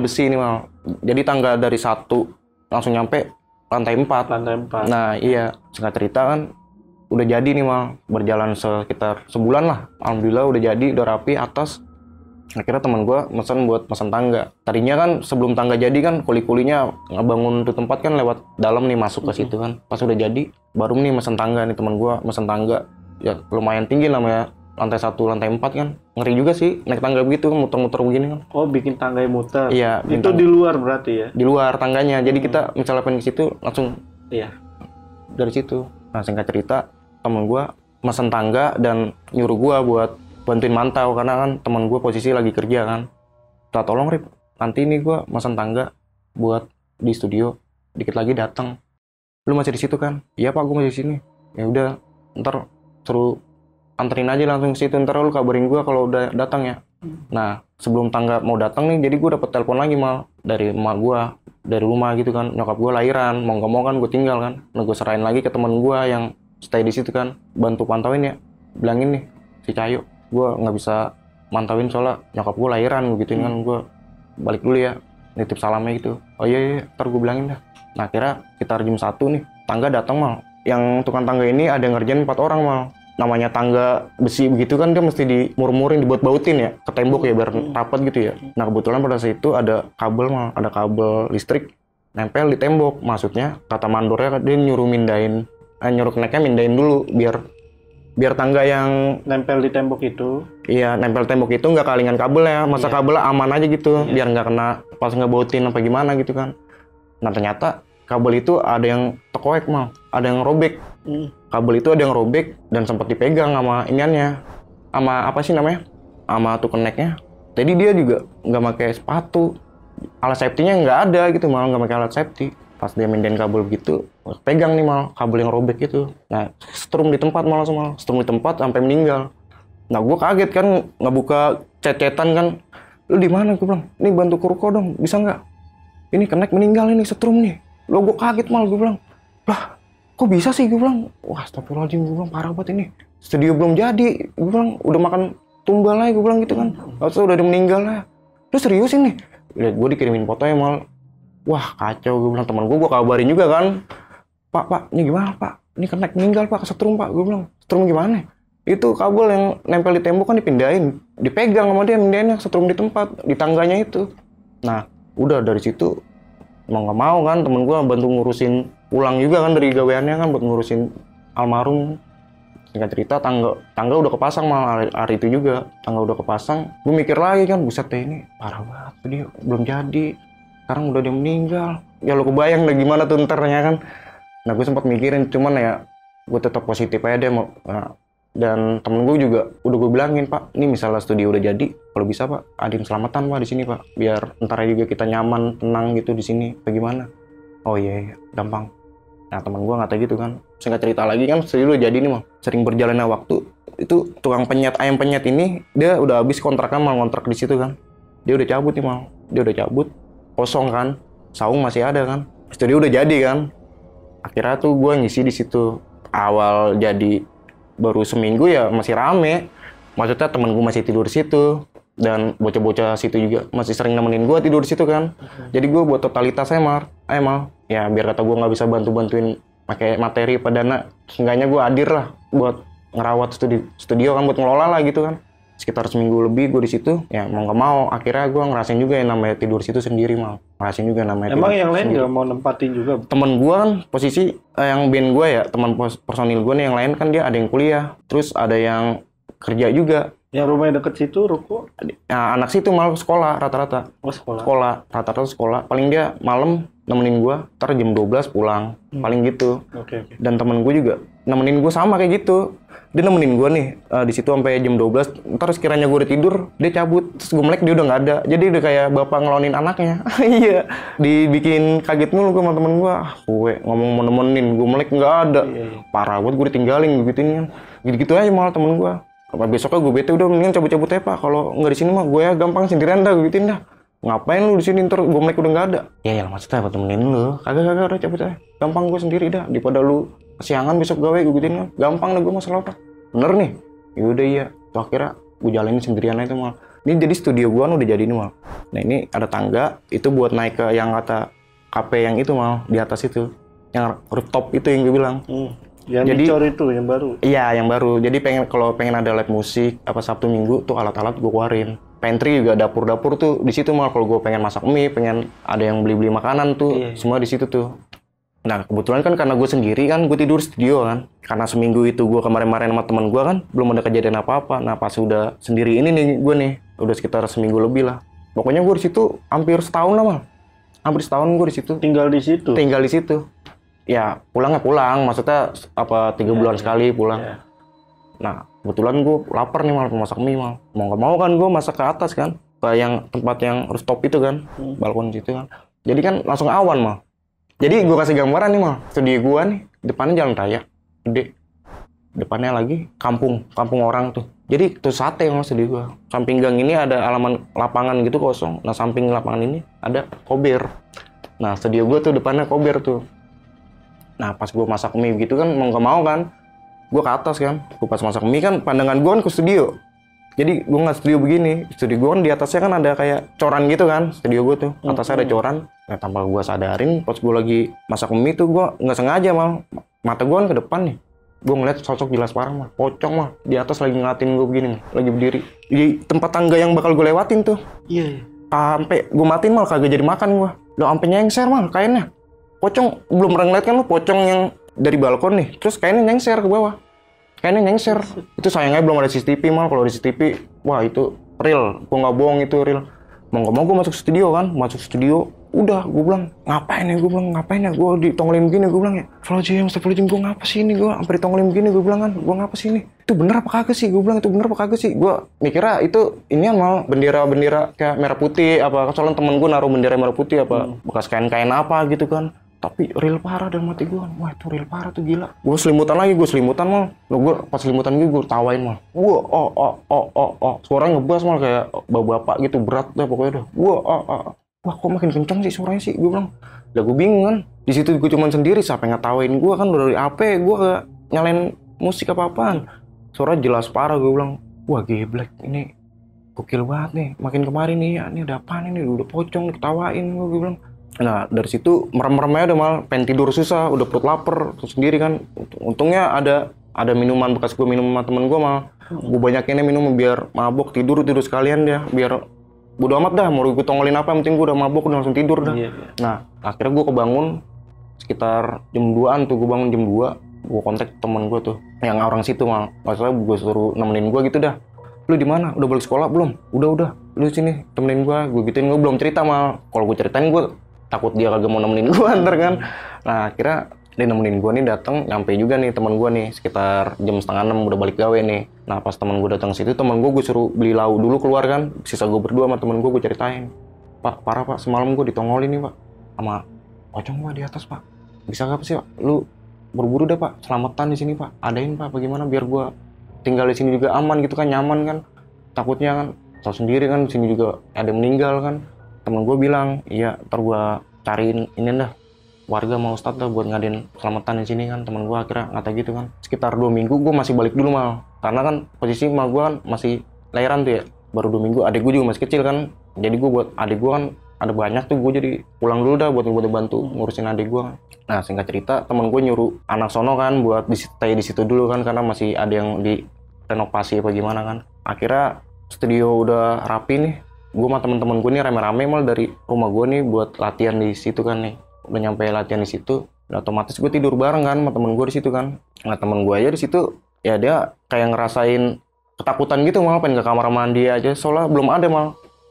besi nih mal. Jadi tangga dari 1 langsung nyampe lantai 4. Nah iya, singkat cerita kan udah jadi nih mal, berjalan sekitar sebulan lah. Alhamdulillah udah jadi, udah rapi atas. Akhirnya teman gue pesan tangga. Tadinya kan sebelum tangga jadi kan kuli-kulinya ngebangun tuh tempat kan lewat dalam nih masuk ke situ kan. Pas udah jadi baru nih mesen tangga nih, teman gue mesen tangga. Ya lumayan tinggi namanya, lantai 1, lantai 4 kan. Ngeri juga sih naik tangga begitu kan, muter-muter begini kan. Oh bikin tangga yang muter. Iya. Itu di luar berarti ya? Di luar tangganya. Jadi kita misalnya pengen ke situ langsung. Iya. Dari situ. Nah singkat cerita temen gue mesen tangga dan nyuruh gue buat bantuin mantau karena kan temen gue posisi lagi kerja kan. Tolong Rip, nanti ini gue mesen tangga buat di studio, dikit lagi datang. Lu masih di situ kan? Iya Pak, gue masih di sini. Ya udah, ntar suruh anterin aja langsung ke situ. Ntar lu kabarin gue kalau udah datang ya. Nah sebelum tangga mau datang nih, jadi gue dapet telepon lagi mal dari emak gue, dari rumah gitu kan. Nyokap gue lahiran, mau nggak mau kan gue tinggal kan. Nah gue serahin lagi ke temen gue yang stay di situ kan, bantu pantauin ya. Bilangin nih si Cahyo, gue nggak bisa mantauin soalnya nyokap gue lahiran, gue gituin kan. Gue balik dulu ya, nitip salamnya gitu. Oh iya, ntar gue bilangin dah. Nah akhirnya sekitar jam 1 nih, tangga datang mal. Yang tukang tangga ini ada yang ngerjain 4 orang mal. Namanya tangga besi begitu kan dia mesti dimur-murin, dibuat-bautin ya ke tembok ya biar rapat gitu ya. Nah kebetulan pada saat itu ada kabel mal, ada kabel listrik nempel di tembok. Maksudnya kata mandornya dia nyuruh nyuruh keneknya mindahin dulu biar tangga yang nempel di tembok itu. Iya, nempel tembok itu nggak kalingan kabel ya, masa kabelnya aman aja gitu, biar nggak kena pas ngebautin apa gimana gitu kan. Nah ternyata kabel itu ada yang tekoek mal, ada yang robek. Kabel itu ada yang robek dan sempat dipegang sama iniannya, sama apa sih namanya, sama tuh keneknya. Jadi dia juga nggak pakai sepatu, alat safety-nya nggak ada gitu, malah nggak pakai alat safety. Pas dia mindahin kabel begitu, pegang nih mal kabel yang robek itu. Nah setrum di tempat malah semua, setrum di tempat sampai meninggal. Nah gue kaget kan, ngebuka chat-chatan kan, lu di mana? Gue bilang, nih bantu Kurko dong, bisa nggak? Ini kenek meninggal ini setrum nih. Lo gue kaget mal, gue bilang, lah kok bisa sih? Gue bilang, wah astagfirullahaladzim, gue bilang parah banget ini. Studio belum jadi, gue bilang udah makan tumbal aja, gue bilang gitu kan. Lalu udah ada meninggal lah. Lu serius ini? Lihat gue dikirimin fotonya mal. Wah kacau, gue bilang. Teman gue kabarin juga kan, Pak, ini gimana Pak? Ini kenek meninggal Pak, kesetrum Pak. Gue bilang, setrum gimana? Itu kabel yang nempel di tembok kan dipindahin, dipegang sama dia, mindahinnya setrum di tempat, di tangganya itu. Nah, udah dari situ mau nggak mau kan temen gue bantu ngurusin pulang juga kan dari gaweannya kan buat ngurusin almarhum. Singkat cerita tangga udah kepasang malah hari itu juga tangga udah kepasang. Gue mikir lagi kan, buset deh ini parah banget, dia belum jadi. Sekarang udah dia meninggal. Ya lo kebayang deh gimana tuh entarnya kan. Nah gue sempat mikirin, cuman ya gue tetap positif aja deh. Dan temen gue juga udah gue bilangin, Pak, ini misalnya studio udah jadi, kalau bisa Pak, adain selamatan Pak di sini Pak, biar ntar juga kita nyaman, tenang gitu di sini. Bagaimana? Oh iya, gampang. Nah temen gue ngata gitu kan. Singkat cerita lagi kan, studio udah jadi nih Mal. Sering berjalannya waktu, itu tukang ayam penyet ini, dia udah habis kontraknya mal, ngontrak di situ kan. Dia udah cabut nih Mal, dia udah cabut, kosong kan, saung masih ada kan. Studio udah jadi kan. Akhirnya tuh gue ngisi di situ. Awal jadi baru seminggu ya masih rame. Maksudnya temen gue masih tidur situ. Dan bocah-bocah situ juga masih sering nemenin gue tidur situ kan. Jadi gue buat totalitasnya Mal. Ya biar kata gue nggak bisa bantu-bantuin pakai materi apa dana. Seenggaknya gue hadir lah buat ngerawat studio kan, buat ngelola lah gitu kan. sekitar seminggu lebih gue di situ. Ya mau nggak mau akhirnya gue ngerasain juga yang namanya tidur situ sendiri mal. Ngerasain juga yang namanya Emang tidur yang lain sendiri. nggak mau nempatin juga? Temen gue kan posisi yang band gue ya, teman personil gue nih yang lain kan dia ada yang kuliah, terus ada yang kerja juga. Yang rumahnya deket situ, ruko? Nah, anak situ malah sekolah rata-rata. Oh, sekolah. Sekolah, rata-rata sekolah. Paling dia malam nemenin gue, ntar jam 12 pulang. Paling gitu. Oke. Dan temen gue juga nemenin gue sama kayak gitu. Dia nemenin gue nih di situ sampai jam 12. Ntar sekiranya gue udah tidur, dia cabut. Terus gue melek dia udah nggak ada. Jadi udah kayak bapak ngelonin anaknya. Iya. Dibikin kaget mulu gue sama temen gue. Gue ngomong mau nemenin, gue melek nggak ada. Parah banget gue ditinggalin gituin kan. Gitu-gitu aja malah temen gue. Besoknya gue bete udah mendingan cabut-cabut aja pak. Kalau nggak di sini mah gue ya gampang sendirian dah gue gituin dah. Ngapain lu di sini ntar gue melek udah nggak ada. Ya maksudnya apa temenin lu? Kagak udah cabut aja. Gampang gue sendiri dah daripada lu kesiangan besok gawe gue gituin kan. Gampang dah gue masalah apa. Bener nih. Yaudah iya. Tuh akhirnya gue jalanin sendirian aja tuh mal. Ini jadi studio gue udah jadi ini mal. Nah ini ada tangga itu buat naik ke yang kata kafe yang itu mal di atas itu. Yang rooftop itu yang gue bilang. Yang dicor itu yang baru. Iya, yang baru. Jadi kalau pengen ada live musik apa Sabtu Minggu tuh alat-alat gue keluarin. Pantry juga dapur-dapur tuh di situ mal. Kalau gue pengen masak mie, pengen ada yang beli-beli makanan tuh, semua di situ tuh. Nah, kebetulan kan karena gue sendiri kan gue tidur studio kan. Karena seminggu itu gue kemarin-kemarin sama teman gue kan belum ada kejadian apa-apa. Nah, pas udah sendiri ini nih gue nih, udah sekitar seminggu lebih lah. Pokoknya gue di situ hampir setahun lah mal. Hampir setahun gue di situ. Tinggal di situ. Tinggal di situ. Ya pulangnya pulang, maksudnya apa 3 bulan sekali pulang. Nah kebetulan gue lapar nih mal, masak mie mal. Mau nggak mau kan gue masak ke atas kan, ke yang tempat yang rooftop itu kan, balkon situ kan. Jadi kan langsung awan mal. Jadi gue kasih gambaran nih mal, studio gue nih depannya jalan raya, gede. Depannya lagi kampung orang tuh. Jadi tuh sate mal studio gue. Samping gang ini ada halaman lapangan gitu kosong. Nah samping lapangan ini ada kober. Nah studio gue tuh depannya kober tuh. Nah pas gue masak mie gitu kan mau nggak mau kan gue ke atas kan, gue pas masak mie kan pandangan gue kan ke studio. Jadi gue nggak studio begini, studio gue kan di atasnya kan ada kayak coran gitu kan, studio gue tuh atasnya ada coran. Nah tanpa gue sadarin pas gue lagi masak mie tuh gue nggak sengaja mal mata gue kan ke depan nih, gue ngeliat sosok jelas parah mal, pocong mal di atas lagi ngeliatin gue begini mal, lagi berdiri di tempat tangga yang bakal gue lewatin tuh. Sampai gue matiin mal kagak jadi makan gue, lo sampai nyengser mal kainnya. Pocong, belum pernah ngeliat kan lu pocong yang dari balkon nih, terus kainnya nyengser ke bawah. Kainnya nyengser. Itu sayangnya belum ada CCTV mal, kalau ada CCTV, wah itu real. Gua nggak bohong itu real. Mau nggak mau gue masuk studio kan, masuk studio, udah gue bilang ngapain ya, gue bilang ngapain ya, gue ditongolin begini, gue bilang ya, Astagfirullahaladzim, gue ngapa sih ini, gue sampai ditongolin begini, gue bilang kan, gue ngapa sih ini, itu bener apa kagak sih, gue bilang itu bener apa kagak sih, gue mikirnya itu ini mal bendera kayak merah putih, apa soalnya temen gue naruh bendera merah putih apa bekas kain apa gitu kan. Tapi real parah dalam hati gue, wah itu real parah tuh gila. Gue selimutan mal. Gue pas selimutan gue tawain mal. Gue suaranya ngebas mal kayak bapak gitu berat dah pokoknya dah. Wah kok makin kencang sih suaranya sih, gue bilang. Lah gue bingung kan. Di situ gue cuman sendiri, siapa yang ngetawain gue kan dari HP, gue gak nyalain musik apa-apaan. Suara jelas parah, gue bilang. Wah geblek ini gokil banget nih. Makin kemarin nih ya, ini ada apaan ini, udah pocong ketawain gue bilang. Nah dari situ merem-meremnya udah mal, pengen tidur susah, udah perut lapar sendiri kan. Untungnya ada minuman bekas gue minum sama temen gue mal. Gue banyakinnya minum biar mabok, tidur sekalian dia, biar bodo amat dah mau gue tongolin apa, yang penting gue udah mabok udah langsung tidur dah. Nah akhirnya gue kebangun sekitar jam 2an tuh, gue bangun jam 2, gue kontak temen gue tuh yang orang situ mal. Maksudnya gue suruh nemenin gue gitu dah. Lu di mana? Udah balik sekolah belum? Udah. Lu sini temenin gue gituin. Gue belum cerita mal. Kalau gue ceritain gue takut dia kagak mau nemenin gue ntar kan. Nah akhirnya dia nemenin gue nih, datang nyampe juga nih teman gue nih sekitar jam 5:30 udah balik gawe nih. Nah pas teman gue datang situ, teman gue suruh beli lauk dulu keluar kan, sisa gue berdua sama teman gue ceritain, Pak parah pak, semalam gue ditongolin nih pak sama pocong pak di atas pak, bisa gak sih pak lu buru-buru dah pak, selamatan di sini pak, adain pak bagaimana biar gue tinggal di sini juga aman gitu kan, nyaman kan, takutnya kan tahu sendiri kan di sini juga ada yang meninggal kan. Temen gue bilang, iya ntar gue cariin ini dah warga mau Ustadz dah buat ngadain selamatan di sini kan. Temen gue akhirnya ngata gitu kan. Sekitar 2 minggu gue masih balik dulu mal, karena kan posisi mal gue kan masih lahiran tuh ya, baru 2 minggu. Adik gue juga masih kecil kan, jadi gue buat adik gue kan ada banyak tuh, gue jadi pulang dulu dah buat bantu ngurusin adik gue. Nah singkat cerita temen gue nyuruh anak sono kan buat stay di situ dulu kan, karena masih ada yang di renovasi apa gimana kan. Akhirnya studio udah rapi nih, gue sama temen-temen gue nih rame-rame mal dari rumah gue nih buat latihan di situ kan nih. Udah nyampe latihan di situ, dan otomatis gue tidur bareng kan sama temen gue di situ kan. Nah temen gue aja di situ ya dia kayak ngerasain ketakutan gitu mal, pengen ke kamar mandi aja soalnya belum ada mal.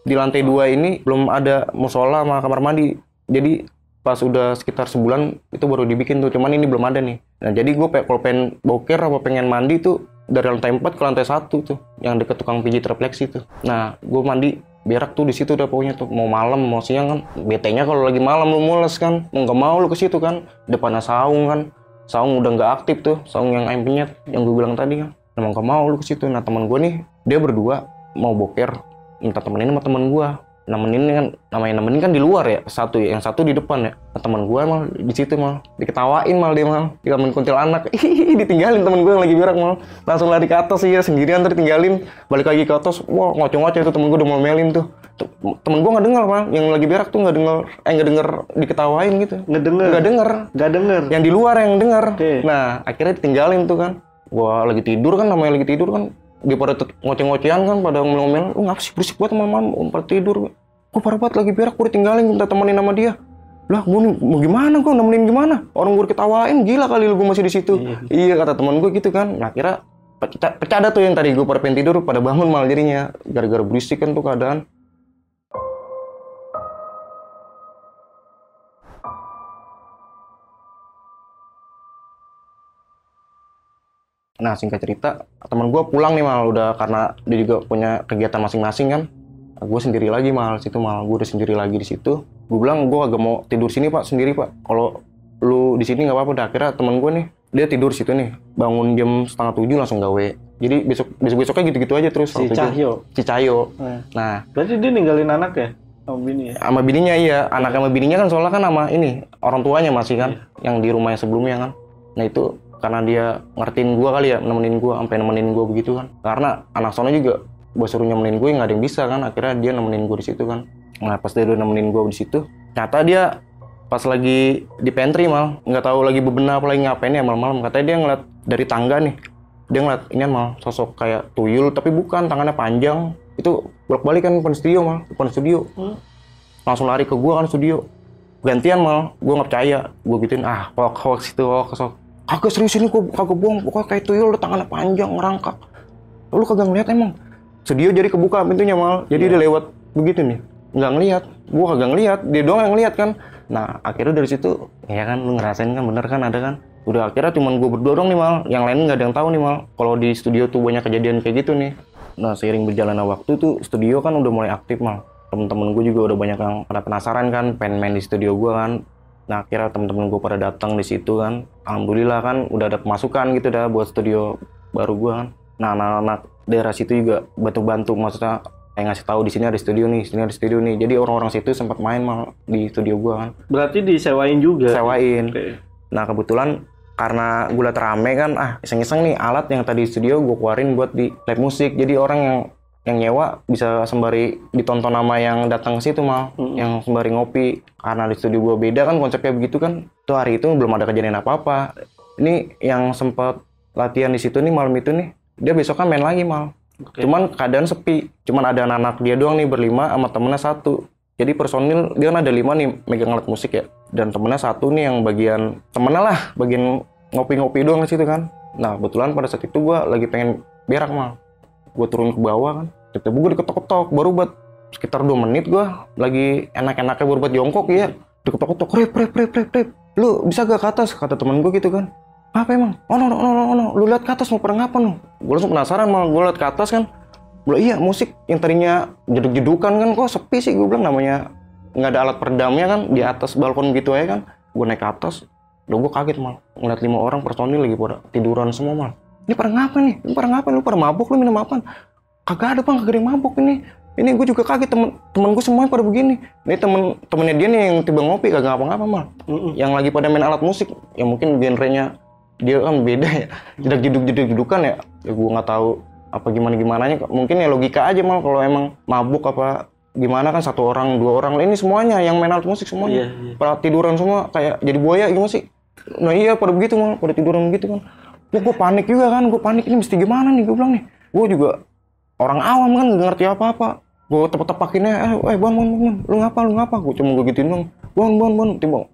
Di lantai 2 ini belum ada musola sama kamar mandi. Jadi pas udah sekitar sebulan itu baru dibikin tuh, cuman ini belum ada nih. Nah jadi gue kalau pengen boker apa pengen mandi tuh dari lantai 4 ke lantai 1 tuh, yang deket tukang pijit refleksi tuh. Nah gue mandi berak tuh di situ udah pokoknya tuh, mau malam mau siang kan. Betenya kalau lagi malam lu mules kan, nggak mau lu ke situ kan. Depannya saung kan, saung udah nggak aktif tuh, saung yang ayam penyet yang gue bilang tadi kan. Emang nggak mau lu ke situ. Nah teman gue nih dia berdua mau boker, minta temenin sama teman gue. Nemenin kan, namanya nemenin kan di luar ya, satu ya, yang satu di depan ya. Nah, teman gue mal di situ mal diketawain mal dia mal, dikamen kuntilanak. Ditinggalin temen gue yang lagi berak mal, langsung lari ke atas sih ya sendirian, terus tinggalin balik lagi ke atas. Wah ngoceh-ngoceh itu temen gue udah melin tuh. Temen gue nggak dengar mal, yang lagi berak tuh nggak denger diketawain gitu. Nggak denger. Yang di luar yang denger. Okay. Nah akhirnya ditinggalin tuh kan. Gua lagi tidur kan, namanya lagi tidur kan. Dia pada ngoceh-ngocehan kan, pada ngomel-ngomel, ngapa sih berisik banget teman-teman, pada tidur. Gue parah banget lagi berak, gue ditinggalin, minta temenin sama dia. Lah, gue mau gimana, gue nemenin gimana? Orang gue ketawain, gila kali lu gue masih di situ. Iya kata teman gue gitu kan. Nah kira pecah ada tuh yang tadi gue pada pengen tidur, pada bangun malah jadinya gara-gara berisik kan tuh keadaan. Nah singkat cerita, teman gue pulang nih mal udah, karena dia juga punya kegiatan masing-masing kan. Gue sendiri lagi mal situ mal, gue udah sendiri lagi di situ. Gue bilang gue agak mau tidur sini pak, sendiri pak. Kalau lu di sini nggak apa-apa. Dah akhirnya teman gue nih dia tidur situ nih, bangun jam 6:30 langsung gawe. Jadi besoknya gitu-gitu aja terus. Si Cahyo. Nah berarti dia ninggalin anak ya sama bini ya? Sama bininya iya, anak sama bininya kan soalnya kan sama ini orang tuanya masih kan, yang di rumah yang sebelumnya kan. Nah itu karena dia ngertiin gue kali ya, nemenin gue, sampai nemenin gue begitu kan. Karena anak sono juga gue suruh nemenin gue, nggak ada yang bisa kan. Akhirnya dia nemenin gue di situ kan. Nah pas dia udah nemenin gue di situ, ternyata dia pas lagi di pantry mal, nggak tahu lagi bebenah apa lagi ngapain ya malam-malam. Katanya dia ngeliat dari tangga nih, dia ngeliat ini mal sosok kayak tuyul tapi bukan, tangannya panjang. Itu bolak-balik kan depan studio. Langsung lari ke gue kan studio. Gantian mal, gue nggak percaya, gue gituin hoax itu hoax. Kagak serius ini, gue kagak bohong, pokoknya kayak tuyul, tangannya panjang, ngerangkak. Lu kagak ngeliat emang? Studio jadi kebuka pintunya mal, jadi dia lewat begitu nih. Nggak ngeliat, gue kagak ngeliat, dia doang yang ngeliat kan. Nah akhirnya dari situ, ya kan lu ngerasain kan, bener kan ada kan. Udah akhirnya cuman gue berdua dong nih mal, yang lain nggak ada yang tahu nih mal. Kalau di studio tuh banyak kejadian kayak gitu nih. Nah seiring berjalannya waktu tuh, studio kan udah mulai aktif mal. Temen-temen gue juga udah banyak yang pada penasaran kan, pengen main di studio gue kan. Nah akhirnya temen-temen gue pada datang di situ kan. Alhamdulillah kan udah ada pemasukan gitu dah buat studio baru gue kan. Nah anak-anak daerah situ juga bantu-bantu, maksudnya kayak ngasih tahu di sini ada studio nih, sini ada studio nih. Jadi orang-orang situ sempat main mal di studio gue kan. Berarti disewain juga? Sewain. Okay. Nah kebetulan karena gue liat rame kan, iseng-iseng nih alat yang tadi di studio gue keluarin buat di live musik. Jadi orang yang nyewa bisa sembari ditonton sama yang datang ke situ mal, yang sembari ngopi. Karena di studio gue beda kan konsepnya begitu kan. Tuh hari itu belum ada kejadian apa-apa. Ini yang sempat latihan di situ nih malam itu nih, dia besok kan main lagi mal. Okay. Cuman keadaan sepi, cuman ada anak-anak dia doang nih berlima sama temennya satu. Jadi personil dia kan ada 5 nih megang alat musik ya, dan temennya satu nih yang bagian temennya lah, bagian ngopi-ngopi doang di situ kan. Nah kebetulan pada saat itu gue lagi pengen berak mal. Gue turun ke bawah kan, tiba-tiba gue diketok-ketok, baru buat sekitar 2 menit gue lagi enak-enaknya baru buat jongkok ya, diketok-ketok, rep, lu bisa gak ke atas, kata temen gue gitu kan. Apa emang? Oh no, lu lihat ke atas mau pernah ngapa no? Gue langsung penasaran mal, gue lihat ke atas kan, gue iya musik yang tadinya jeduk-jedukan kan kok sepi sih, gue bilang namanya nggak ada alat peredamnya kan, di atas balkon gitu aja kan. Gue naik ke atas, gue kaget mal, ngeliat 5 orang personil lagi pada tiduran semua mal. Ini pada ngapa nih? Lu pada mabuk, lu minum apaan? Kagak ada bang, kagak ada yang mabuk ini. Ini gue juga kaget, temen gue semuanya pada begini. Ini temennya dia nih yang tiba ngopi, kagak ngapa-ngapa mal. Yang lagi pada main alat musik, yang mungkin genrenya dia kan beda ya. Jeduk-jedukan ya. Ya gue nggak tahu apa gimana-gimananya. Mungkin ya logika aja mal, kalau emang mabuk apa gimana kan 1 orang, 2 orang. Ini semuanya yang main alat musik semuanya. Pada tiduran semua kayak jadi buaya gimana sih? Nah iya pada begitu mal, pada tiduran begitu kan. Gue panik juga kan, ini mesti gimana nih, gue bilang nih. Gue juga orang awam kan nggak ngerti apa-apa. Gue tepuk-tepakinnya, Bon, lu ngapa? Gue cuma gue gituin dong, Bon, tiba,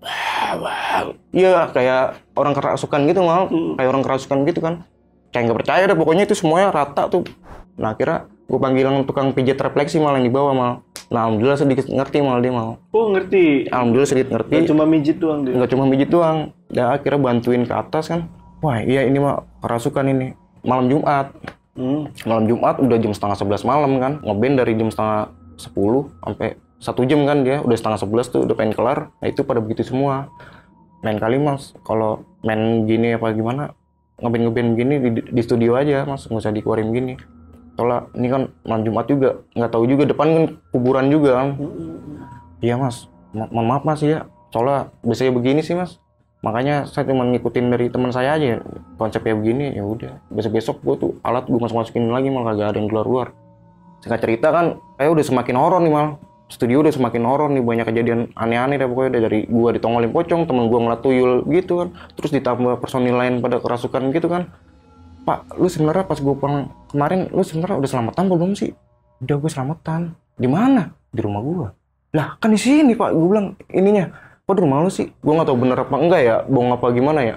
iya kayak orang kerasukan gitu mal, kayak orang kerasukan gitu kan, kayak nggak percaya deh, pokoknya itu semuanya rata tuh. Nah akhirnya gue panggilan tukang pijat refleksi mal yang dibawa mal. Nah alhamdulillah sedikit ngerti mal dia mal. Oh ngerti. Alhamdulillah sedikit ngerti. Nggak cuma mijit doang dia. Nggak cuma mijit doang. Dan akhirnya bantuin ke atas kan. Wah iya ini mah kerasukan ini. Malam Jumat. Malam Jumat udah jam 10:30 malam kan. Ngeband dari jam 10:30 sampai 1 jam kan dia. Udah 10:30 tuh udah pengen kelar. Nah itu pada begitu semua. Main kali mas. Kalau main gini apa gimana. Ngeband gini di studio aja mas. Nggak usah dikeluarin gini. Soalnya ini kan malam Jumat juga. Nggak tahu juga depan kan kuburan juga kan. Iya mas. Mohon maaf mas ya. Soalnya biasanya begini sih mas. Makanya saya cuma ngikutin dari teman saya aja konsepnya begini, ya udah besok gue tuh alat gue masukin lagi malah kagak ada yang keluar. Singkat cerita kan kayak udah semakin horor nih mal, studio udah semakin horor nih, banyak kejadian aneh-aneh deh pokoknya. Dari gue ditongolin pocong, temen gue ngeliat tuyul gitu kan, terus ditambah personil lain pada kerasukan gitu kan. Pak, lu sebenarnya pas gue pulang kemarin, lu sebenarnya udah selamatan belum sih? Udah gue selamatan. Di mana? Di rumah gue. Lah kan di sini pak, gue bilang ininya. Kok di rumah lu sih? Gue nggak tahu bener apa enggak ya, bohong apa gimana ya.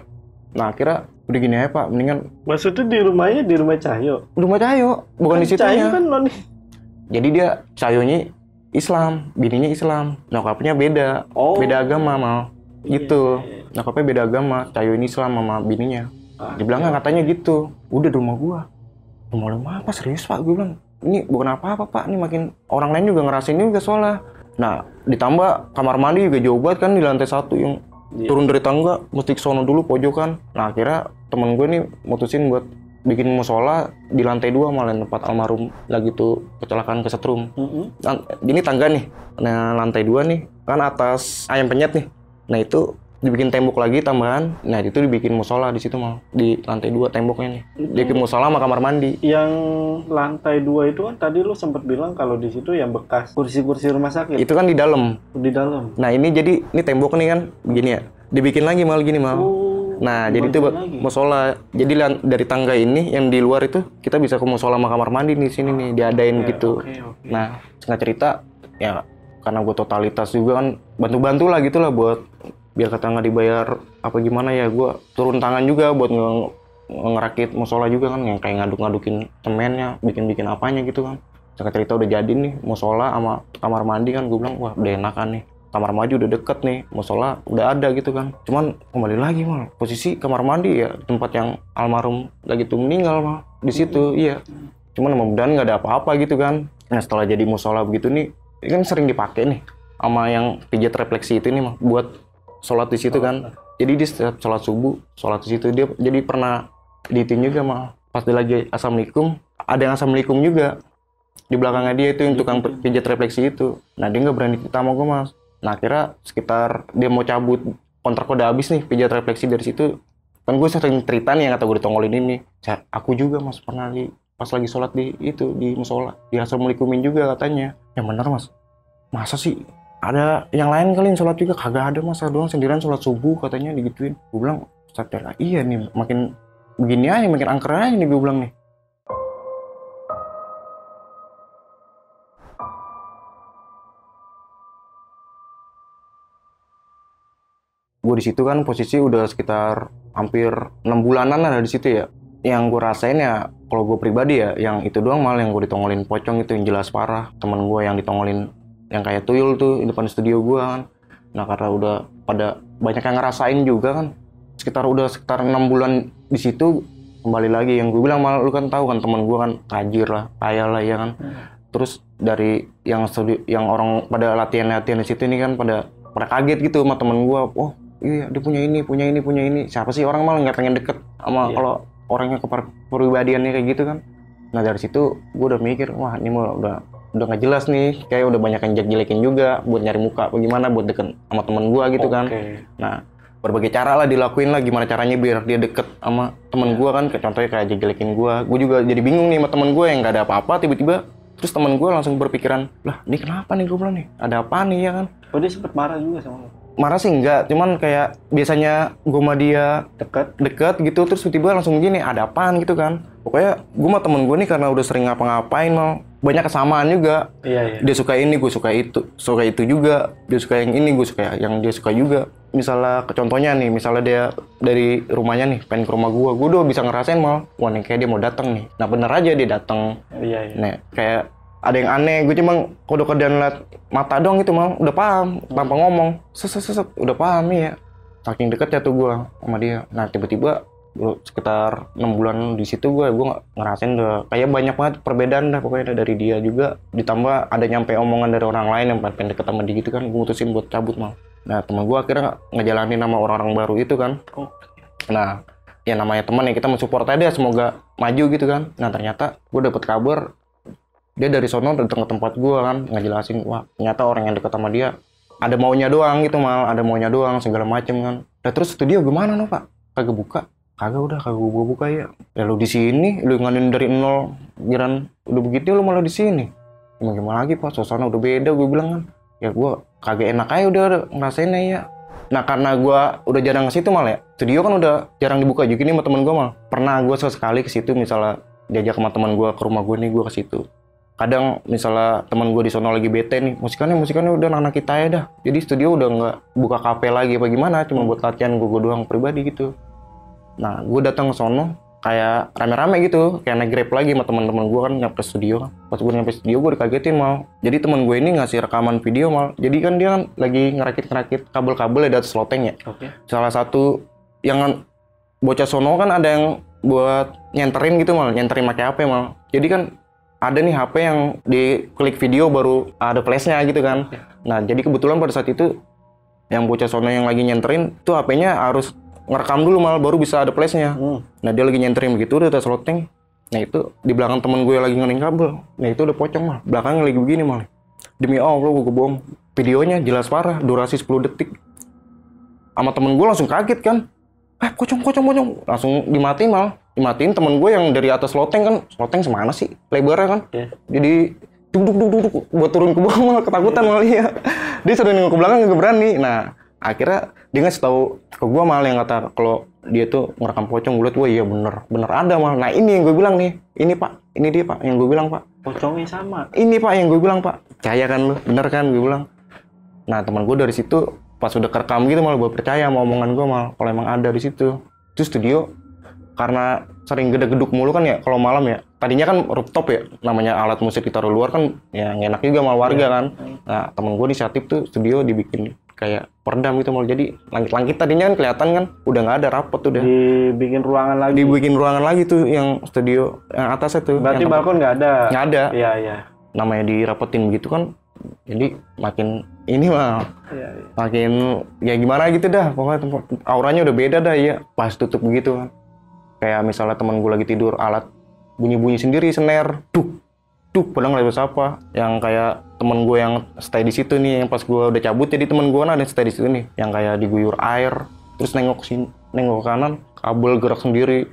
Nah akhirnya udah gini aja pak, mendingan. Maksudnya di rumahnya di rumah Cahyo? Di rumah Cahyo, bukan di situnya. Cahyo kan non. Jadi dia Cahyonya Islam, bininya Islam, nyokapnya beda, beda agama mal. Gitu, nyokapnya beda agama, Cahyo ini Islam sama bininya. Dibilangnya katanya gitu, udah di rumah gua. Rumah lu apa serius pak? Gue bilang, ini bukan apa-apa pak, ini makin orang lain juga ngerasain juga soalnya. Nah, ditambah kamar mandi juga jauh banget kan di lantai 1 yang turun dari tangga mesti ke sono dulu pojokan. Nah, akhirnya temen gue nih mutusin buat bikin musola di lantai 2 malah tempat almarhum lagi tuh kecelakaan kesetrum. Ini tangga nih. Nah, lantai 2 nih kan atas ayam penyet nih. Nah, itu dibikin tembok lagi tambahan. Nah, itu dibikin musola di situ mal. Di lantai 2 temboknya nih. Dibikin musola sama kamar mandi. Yang lantai 2 itu kan tadi lu sempat bilang kalau di situ yang bekas kursi-kursi rumah sakit. Itu kan di dalam. Di dalam. Nah, ini jadi ini tembok nih kan begini ya. Dibikin lagi mal gini mal. Nah, jadi itu musola. Jadi dari tangga ini yang di luar itu kita bisa ke musola sama kamar mandi di sini nih, diadain gitu. Nah, singkat cerita ya karena gue totalitas juga kan bantu-bantu lah gitulah buat biar kata nggak dibayar apa gimana ya, gue turun tangan juga buat ngerakit musola juga kan, yang kayak ngaduk-ngadukin semennya, bikin apanya gitu kan. Singkat cerita udah jadi nih musola sama kamar mandi kan, gue bilang wah udah enakan nih, kamar mandi udah deket nih, musola udah ada gitu kan. Cuman kembali lagi mal, posisi kamar mandi ya tempat yang almarhum lagi tuh meninggal mal di situ. Iya, cuman mudah-mudahan nggak ada apa-apa gitu kan. Nah setelah jadi musola begitu nih, ini kan sering dipakai nih sama yang pijat refleksi itu nih mal buat sholat di situ kan. Jadi di setiap sholat subuh, sholat di situ dia jadi pernah diitin juga mah. Pas dia lagi assalamualaikum, ada yang assalamualaikum juga di belakangnya dia itu yang tukang pijat refleksi itu. Nah dia nggak berani cerita sama gue mas. Nah akhirnya sekitar dia mau cabut kontrak udah habis nih pijat refleksi dari situ. Kan gue sering cerita nih yang kata gue ditongolin ini. Aku juga mas pernah pas lagi sholat di itu di musola, di assalamualaikumin juga katanya. Yang benar mas. Masa sih? Ada yang lain kali yang sholat juga? Kagak ada mas, doang sendirian sholat subuh katanya digituin. Gue bilang, iya nih makin begini aja, makin angker aja nih gue bilang nih. Gue di situ kan posisi udah sekitar hampir 6 bulanan ada di situ ya. Yang gue rasain ya, kalau gue pribadi ya, yang itu doang malah yang gue ditongolin pocong itu yang jelas parah. Temen gue yang ditongolin yang kayak tuyul tuh di depan studio gua kan. Nah karena udah pada banyak yang ngerasain juga kan, sekitar 6 bulan di situ. Kembali lagi yang gue bilang malah lu kan tahu kan teman gua kan tajir lah, kaya lah ya kan. Terus dari yang orang pada latihan di situ ini kan pada kaget gitu sama temen gua. Oh iya dia punya ini. Siapa sih orang malah nggak pengen deket sama kalau orangnya kepribadiannya kayak gitu kan. Nah dari situ gua udah mikir wah ini mah udah nggak jelas nih, kayak udah banyak yang jelekin juga buat nyari muka bagaimana buat deket sama temen gua gitu kan. Nah berbagai cara lah dilakuin lah, gimana caranya biar dia deket sama temen gua kan, contohnya kayak jelekin gua juga jadi bingung nih sama temen gua yang nggak ada apa-apa tiba-tiba terus temen gua langsung berpikiran lah ini kenapa nih, gua bilang nih ada apa nih ya kan. Oh dia sempet marah juga sama lo? Marah sih enggak, cuman kayak biasanya gua sama dia deket gitu terus tiba-tiba langsung gini ada apaan gitu kan. Pokoknya gue sama temen gue nih karena udah sering ngapa-ngapain mal, banyak kesamaan juga. Iya. Dia suka ini, gue suka itu juga. Dia suka yang ini, gue suka yang dia suka juga. Misalnya contohnya nih, misalnya dia dari rumahnya nih pengen ke rumah gue udah bisa ngerasain mal, wah nih kayak dia mau datang nih. Nah bener aja dia datang. Iya. Nah kayak ada yang aneh, gue cuma kode-kodean liat mata doang gitu mal, udah paham tanpa ngomong, udah paham ya. Saking deketnya tuh gue sama dia. Nah tiba-tiba sekitar 6 bulan di situ gue ngerasain udah kayak banyak banget perbedaan dah pokoknya dari dia juga, ditambah ada nyampe omongan dari orang lain yang pengen deket sama dia gitu kan, gue mutusin buat cabut mal. Nah teman gue akhirnya ngejalanin sama orang-orang baru itu kan. Nah ya namanya teman ya kita mensupport aja semoga maju gitu kan. Nah ternyata gue dapet kabar dia dari sono datang ke tempat gue kan, ngejelasin wah ternyata orang yang deket sama dia ada maunya doang gitu mal, ada maunya doang segala macem kan. Nah terus studio gimana no pak, kagak buka? Kagak gua buka ya. Ya lu di sini, lu nganin dari nol, giran udah begitu lu malah di sini. Gimana lagi pak, suasana udah beda gue bilang kan. Ya gua kagak enak aja udah ngerasainnya ya. Nah karena gua udah jarang ke situ mal ya. Studio kan udah jarang dibuka juga nih sama temen gua mal. Pernah gua sekali ke situ misalnya diajak sama teman gua ke rumah gua nih, gua ke situ. Kadang misalnya teman gue di sono lagi bete nih, musikannya udah anak kita ya dah. Jadi studio udah nggak buka kafe lagi apa gimana, cuma buat latihan gue doang pribadi gitu. Nah, gue datang ke sono kayak rame-rame gitu, kayak naik Grab lagi sama teman-teman gue kan nyampe studio. Pas gue nyampe studio gue dikagetin mal. Jadi teman gue ini ngasih rekaman video mal. Jadi kan dia kan lagi ngerakit kabel-kabel ya dari sloteng ya. Oke. Salah satu yang bocah sono kan ada yang buat nyenterin gitu mal, nyenterin pakai HP mal. Jadi kan ada nih HP yang di klik video baru ada flashnya gitu kan. Nah, jadi kebetulan pada saat itu yang bocah sono yang lagi nyenterin tuh HP-nya harus ngerekam dulu mal baru bisa ada flashnya. Nah dia lagi nyenterin begitu udah tes loteng. Nah itu di belakang temen gue lagi ngening kabel. Nah itu udah pocong mal, belakangnya lagi begini mal. Demi Allah gue bohong, videonya jelas parah, durasi 10 detik. Sama temen gue langsung kaget kan, pocong, langsung dimatiin mal. Dimatiin temen gue yang dari atas loteng kan, loteng semana sih lebarnya kan. Jadi duduk buat turun ke bawah malah ketakutan malah ya. Dia sudah nengok ke belakang nggak berani. Nah akhirnya dia ngasih tahu ke gue malah yang kata kalau dia tuh ngerekam pocong. Gue liat, wah iya bener ada malah. Nah ini yang gue bilang nih, ini pak, ini dia pak yang gue bilang pak. Pocongnya sama. Ini pak yang gue bilang pak, percaya kan lu, bener kan gue bilang. Nah teman gue dari situ pas udah kerekam gitu malah gue percaya sama omongan gue malah kalau emang ada di situ. Terus studio karena sering gede-geduk mulu kan ya kalau malam ya. Tadinya kan rooftop ya, namanya alat musik ditaruh luar kan ya enak juga sama warga kan. Nah temen gue inisiatif tuh studio dibikin kayak peredam gitu malah, jadi langit-langit tadinya kan kelihatan kan udah nggak ada, rapet tuh udah. Dibikin ruangan lagi tuh yang studio yang atasnya tuh. Berarti balkon nggak ada? Nggak ada. Iya. Namanya dirapetin begitu kan, jadi makin ini mah. Iya. Makin ya gimana gitu dah, pokoknya auranya udah beda dah ya pas tutup begitu kan. Kayak misalnya teman gue lagi tidur, alat bunyi-bunyi sendiri, snare, padahal nggak bisa apa. Yang kayak temen gue yang stay di situ nih, yang pas gue udah cabut, jadi temen gue ada stay di situ nih, yang kayak diguyur air, terus nengok ke kanan, kabel gerak sendiri,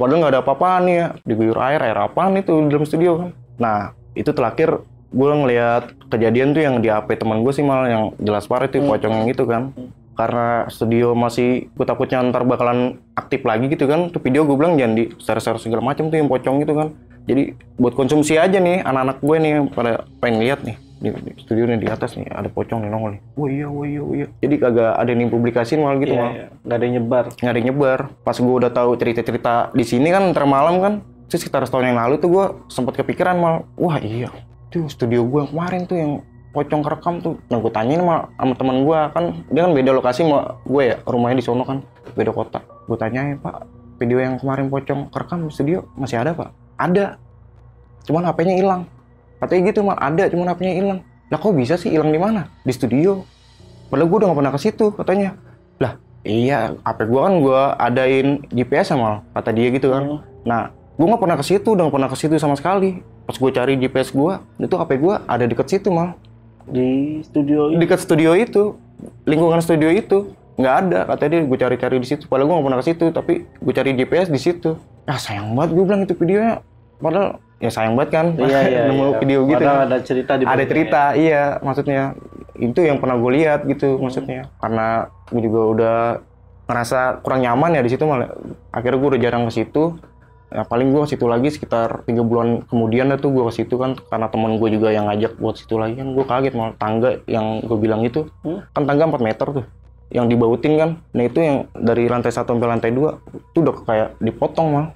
padahal nggak ada apa-apaan nih ya, diguyur air apaan itu di dalam studio kan. Nah itu terakhir gue ngeliat kejadian tuh yang di HP teman gue sih malah yang jelas parah tuh pocong yang itu kan. Karena studio masih gue takutnya ntar bakalan aktif lagi gitu kan, tuh video gue bilang jangan di share segala macam tuh yang pocong gitu kan. Jadi buat konsumsi aja nih anak-anak gue nih pada pengen lihat nih di studio nih di atas nih ada pocong nih nongol nih. Wah iya. Jadi kagak ada yang publikasiin malah gitu mal. Iya. Nggak ada yang nyebar. Pas gue udah tahu cerita-cerita di sini kan ntar malam kan, terus sekitar setahun yang lalu tuh gue sempat kepikiran mal, wah iya tuh studio gue kemarin tuh yang pocong kerekam tuh. Nah gue tanyain sama teman gue kan, dia kan beda lokasi sama gue ya, rumahnya di sono kan, beda kota. Gue tanyain, pak video yang kemarin pocong kerekam di studio masih ada pak? Ada, cuman HP-nya hilang. Katanya gitu mal, ada cuman HP-nya hilang. Lah kok bisa sih hilang di mana? Di studio. Padahal gue udah gak pernah ke situ katanya. Lah iya, HP gue kan gue adain GPS mal, kata dia gitu kan. Nah gue gak pernah ke situ, udah gak pernah ke situ sama sekali. Pas gue cari GPS gue, itu HP gue ada deket situ mal. Di studio itu? Dekat studio itu, lingkungan studio itu nggak ada, katanya dia. Gue cari-cari di situ, padahal gue nggak pernah ke situ, tapi gue cari GPS di situ. Sayang banget gue bilang itu videonya, padahal ya sayang banget kan. Iya. Nemu video gitu. Padahal ada cerita di ada cerita, ya. Iya, maksudnya itu yang pernah gue lihat gitu, maksudnya. Karena gue juga udah ngerasa kurang nyaman ya di situ malah. Akhirnya gue udah jarang ke situ. Ya paling gue ke situ lagi sekitar 3 bulan kemudian dah tuh gue ke situ kan, karena temen gue juga yang ngajak buat situ lagi kan. Gue kaget malah tangga yang gue bilang itu kan tangga 4 meter tuh yang dibautin kan. Nah itu yang dari lantai 1 sampai lantai 2 itu udah kayak dipotong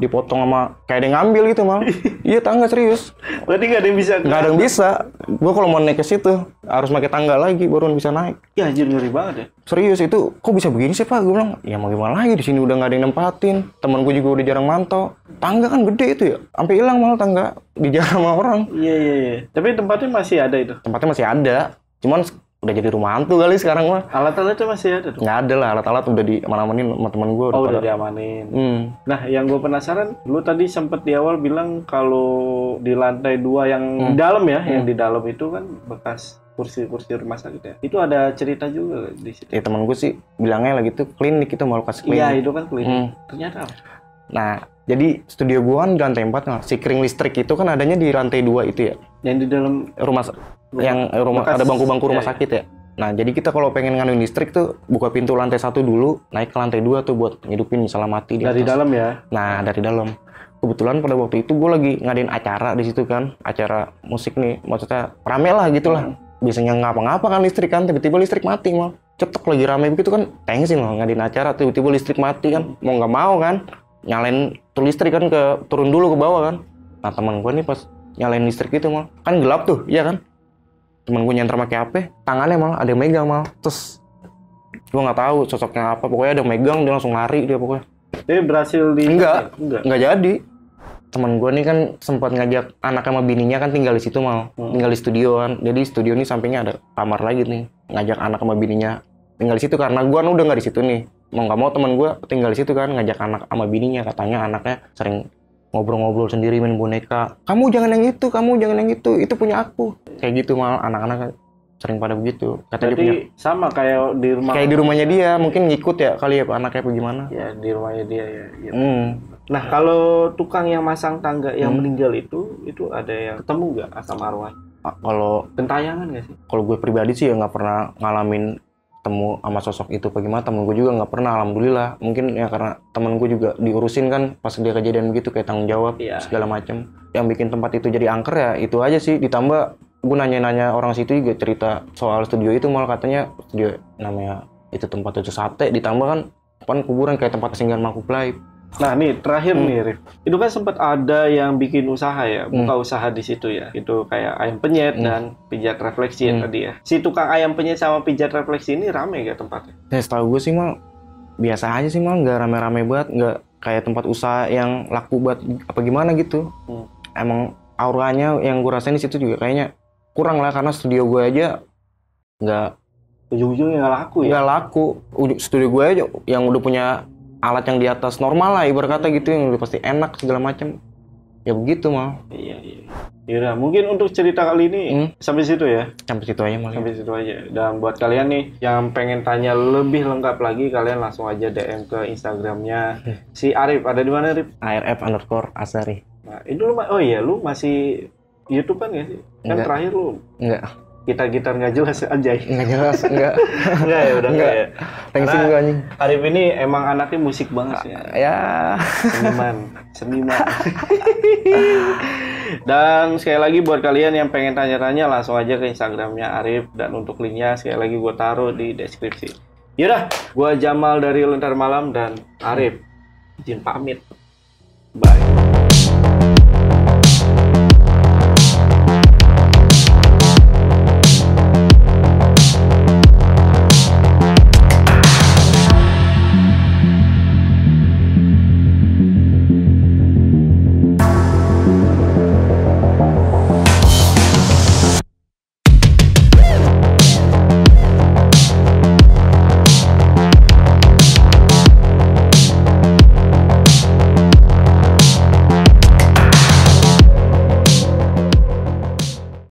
sama kayak ada yang ngambil gitu mal. Iya tangga serius. Berarti nggak ada yang bisa. Nggak ada yang bisa. Gue kalau mau naik ke situ harus pakai tangga lagi baru bisa naik. Ya anjir, ngeri banget ya. Serius itu kok bisa begini sih Pak? Gue bilang ya mau gimana lagi, di sini udah nggak ada yang nempatin. Temen gue juga udah jarang mantau. Tangga kan gede itu ya, sampai hilang malah tangga dijarah sama orang. Iya. Tapi tempatnya masih ada itu. Tempatnya masih ada, cuman udah jadi rumah hantu kali sekarang mah. Alat-alatnya masih ada tuh. Nggak ada lah, alat-alat udah diaman-amanin sama temen gue. Oh udah diamanin. Nah yang gue penasaran, lu tadi sempet di awal bilang kalau di lantai 2 yang di dalam ya, yang di dalam itu kan bekas kursi-kursi rumah sakit ya. Itu ada cerita juga di situ. Ya temen gue sih bilangnya lagi tuh klinik, itu mau kasih klinik. Iya itu kan klinik. Ternyata apa? Nah jadi studio gue kan di lantai 4 nah. Si kring listrik itu kan adanya di lantai 2 itu ya. Yang di dalam rumah bekas, ada bangku-bangku rumah sakit ya. Nah, jadi kita kalau pengen nganuin listrik tuh buka pintu lantai 1 dulu, naik ke lantai 2 tuh buat ngidupin misalnya mati di dari atas. dalam ya. Nah, dari dalam. Kebetulan pada waktu itu gue lagi ngadain acara di situ kan, acara musik nih, maksudnya rame lah gitulah. Biasanya ngapa-ngapa kan listrik kan, tiba-tiba listrik mati mal. Cetok lagi rame begitu kan, tensin loh ngadain acara tiba-tiba listrik mati kan, mau nggak mau kan, nyalain tuh listrik kan turun dulu ke bawah kan. Nah, teman gue nih pas nyalain listrik itu mal, kan gelap tuh, iya kan? Temen gue nyantar pakai HP, tangannya malah ada yang megang mal. Terus gue nggak tahu sosoknya apa, pokoknya ada yang megang, dia langsung lari dia pokoknya. Jadi berhasil di Enggak jadi. Temen gue nih kan sempat ngajak anak sama bininya kan tinggal di situ mal, tinggal di studio kan. Jadi studio ini sampingnya ada kamar lagi nih, ngajak anak sama bininya tinggal di situ karena gue kan udah nggak di situ nih. Mau nggak mau temen gue tinggal di situ kan, ngajak anak sama bininya, katanya anaknya sering ngobrol-ngobrol sendiri main boneka. Kamu jangan yang itu punya aku. Kayak gitu mal, anak-anak sering pada begitu. Kata dia punya. Sama kayak di rumah. Kayak di rumahnya dia, mungkin ngikut ya kali ya anaknya apa gimana. Ya di rumahnya dia ya. Gitu. Nah kalau tukang yang masang tangga yang meninggal itu ada yang ketemu nggak asam arwah? Kalau gentayangan nggak sih? Kalau gue pribadi sih ya nggak pernah ngalamin temu sama sosok itu bagaimana. Temen gue juga nggak pernah, alhamdulillah. Mungkin ya karena temen gue juga diurusin kan pas dia kejadian begitu, kayak tanggung jawab segala macam. Yang bikin tempat itu jadi angker ya itu aja sih. Ditambah gue nanya-nanya orang situ juga cerita soal studio itu, malah katanya studio namanya itu tempat itu sate, ditambah kan kuburan kayak tempat singgahan makhluk lain. Nah nih terakhir nih Rif, itu kan sempat ada yang bikin usaha ya, buka usaha di situ ya, itu kayak ayam penyet dan pijat refleksi ya tadi ya. Si tukang ayam penyet sama pijat refleksi ini rame gak tempatnya? Ya setahu gue sih mal biasa aja sih mal, nggak rame-rame banget, nggak kayak tempat usaha yang laku buat apa gimana gitu. Emang auranya yang gue rasain di situ juga kayaknya kurang lah, karena studio gue aja nggak ujung-ujungnya nggak laku ya. Nggak laku, studio gue aja yang udah punya alat yang di atas normal lah ibarat kata gitu, yang udah pasti enak segala macam. Ya begitu mal. Iya. Yaudah, mungkin untuk cerita kali ini sampai situ ya. Sampai situ aja mal. Sampai situ aja. Dan buat kalian nih yang pengen tanya lebih lengkap lagi, kalian langsung aja DM ke Instagramnya si Arif. Ada di mana Arif? ARF_Asari. Nah, itu lu masih YouTube kan nggak sih? Kan Enggak. terakhir lu Enggak. Gitar-gitar nggak jelas aja. Nggak jelas, enggak. Enggak ya, udah enggak ya. Thanksin gue anjing. Arif ini emang anaknya musik banget ya. Ya. Seniman. Dan sekali lagi buat kalian yang pengen tanya-tanya langsung aja ke Instagramnya Arif, dan untuk linknya sekali lagi gue taruh di deskripsi. Yaudah, gue Jamal dari Lentera Malam dan Arif izin pamit. Bye.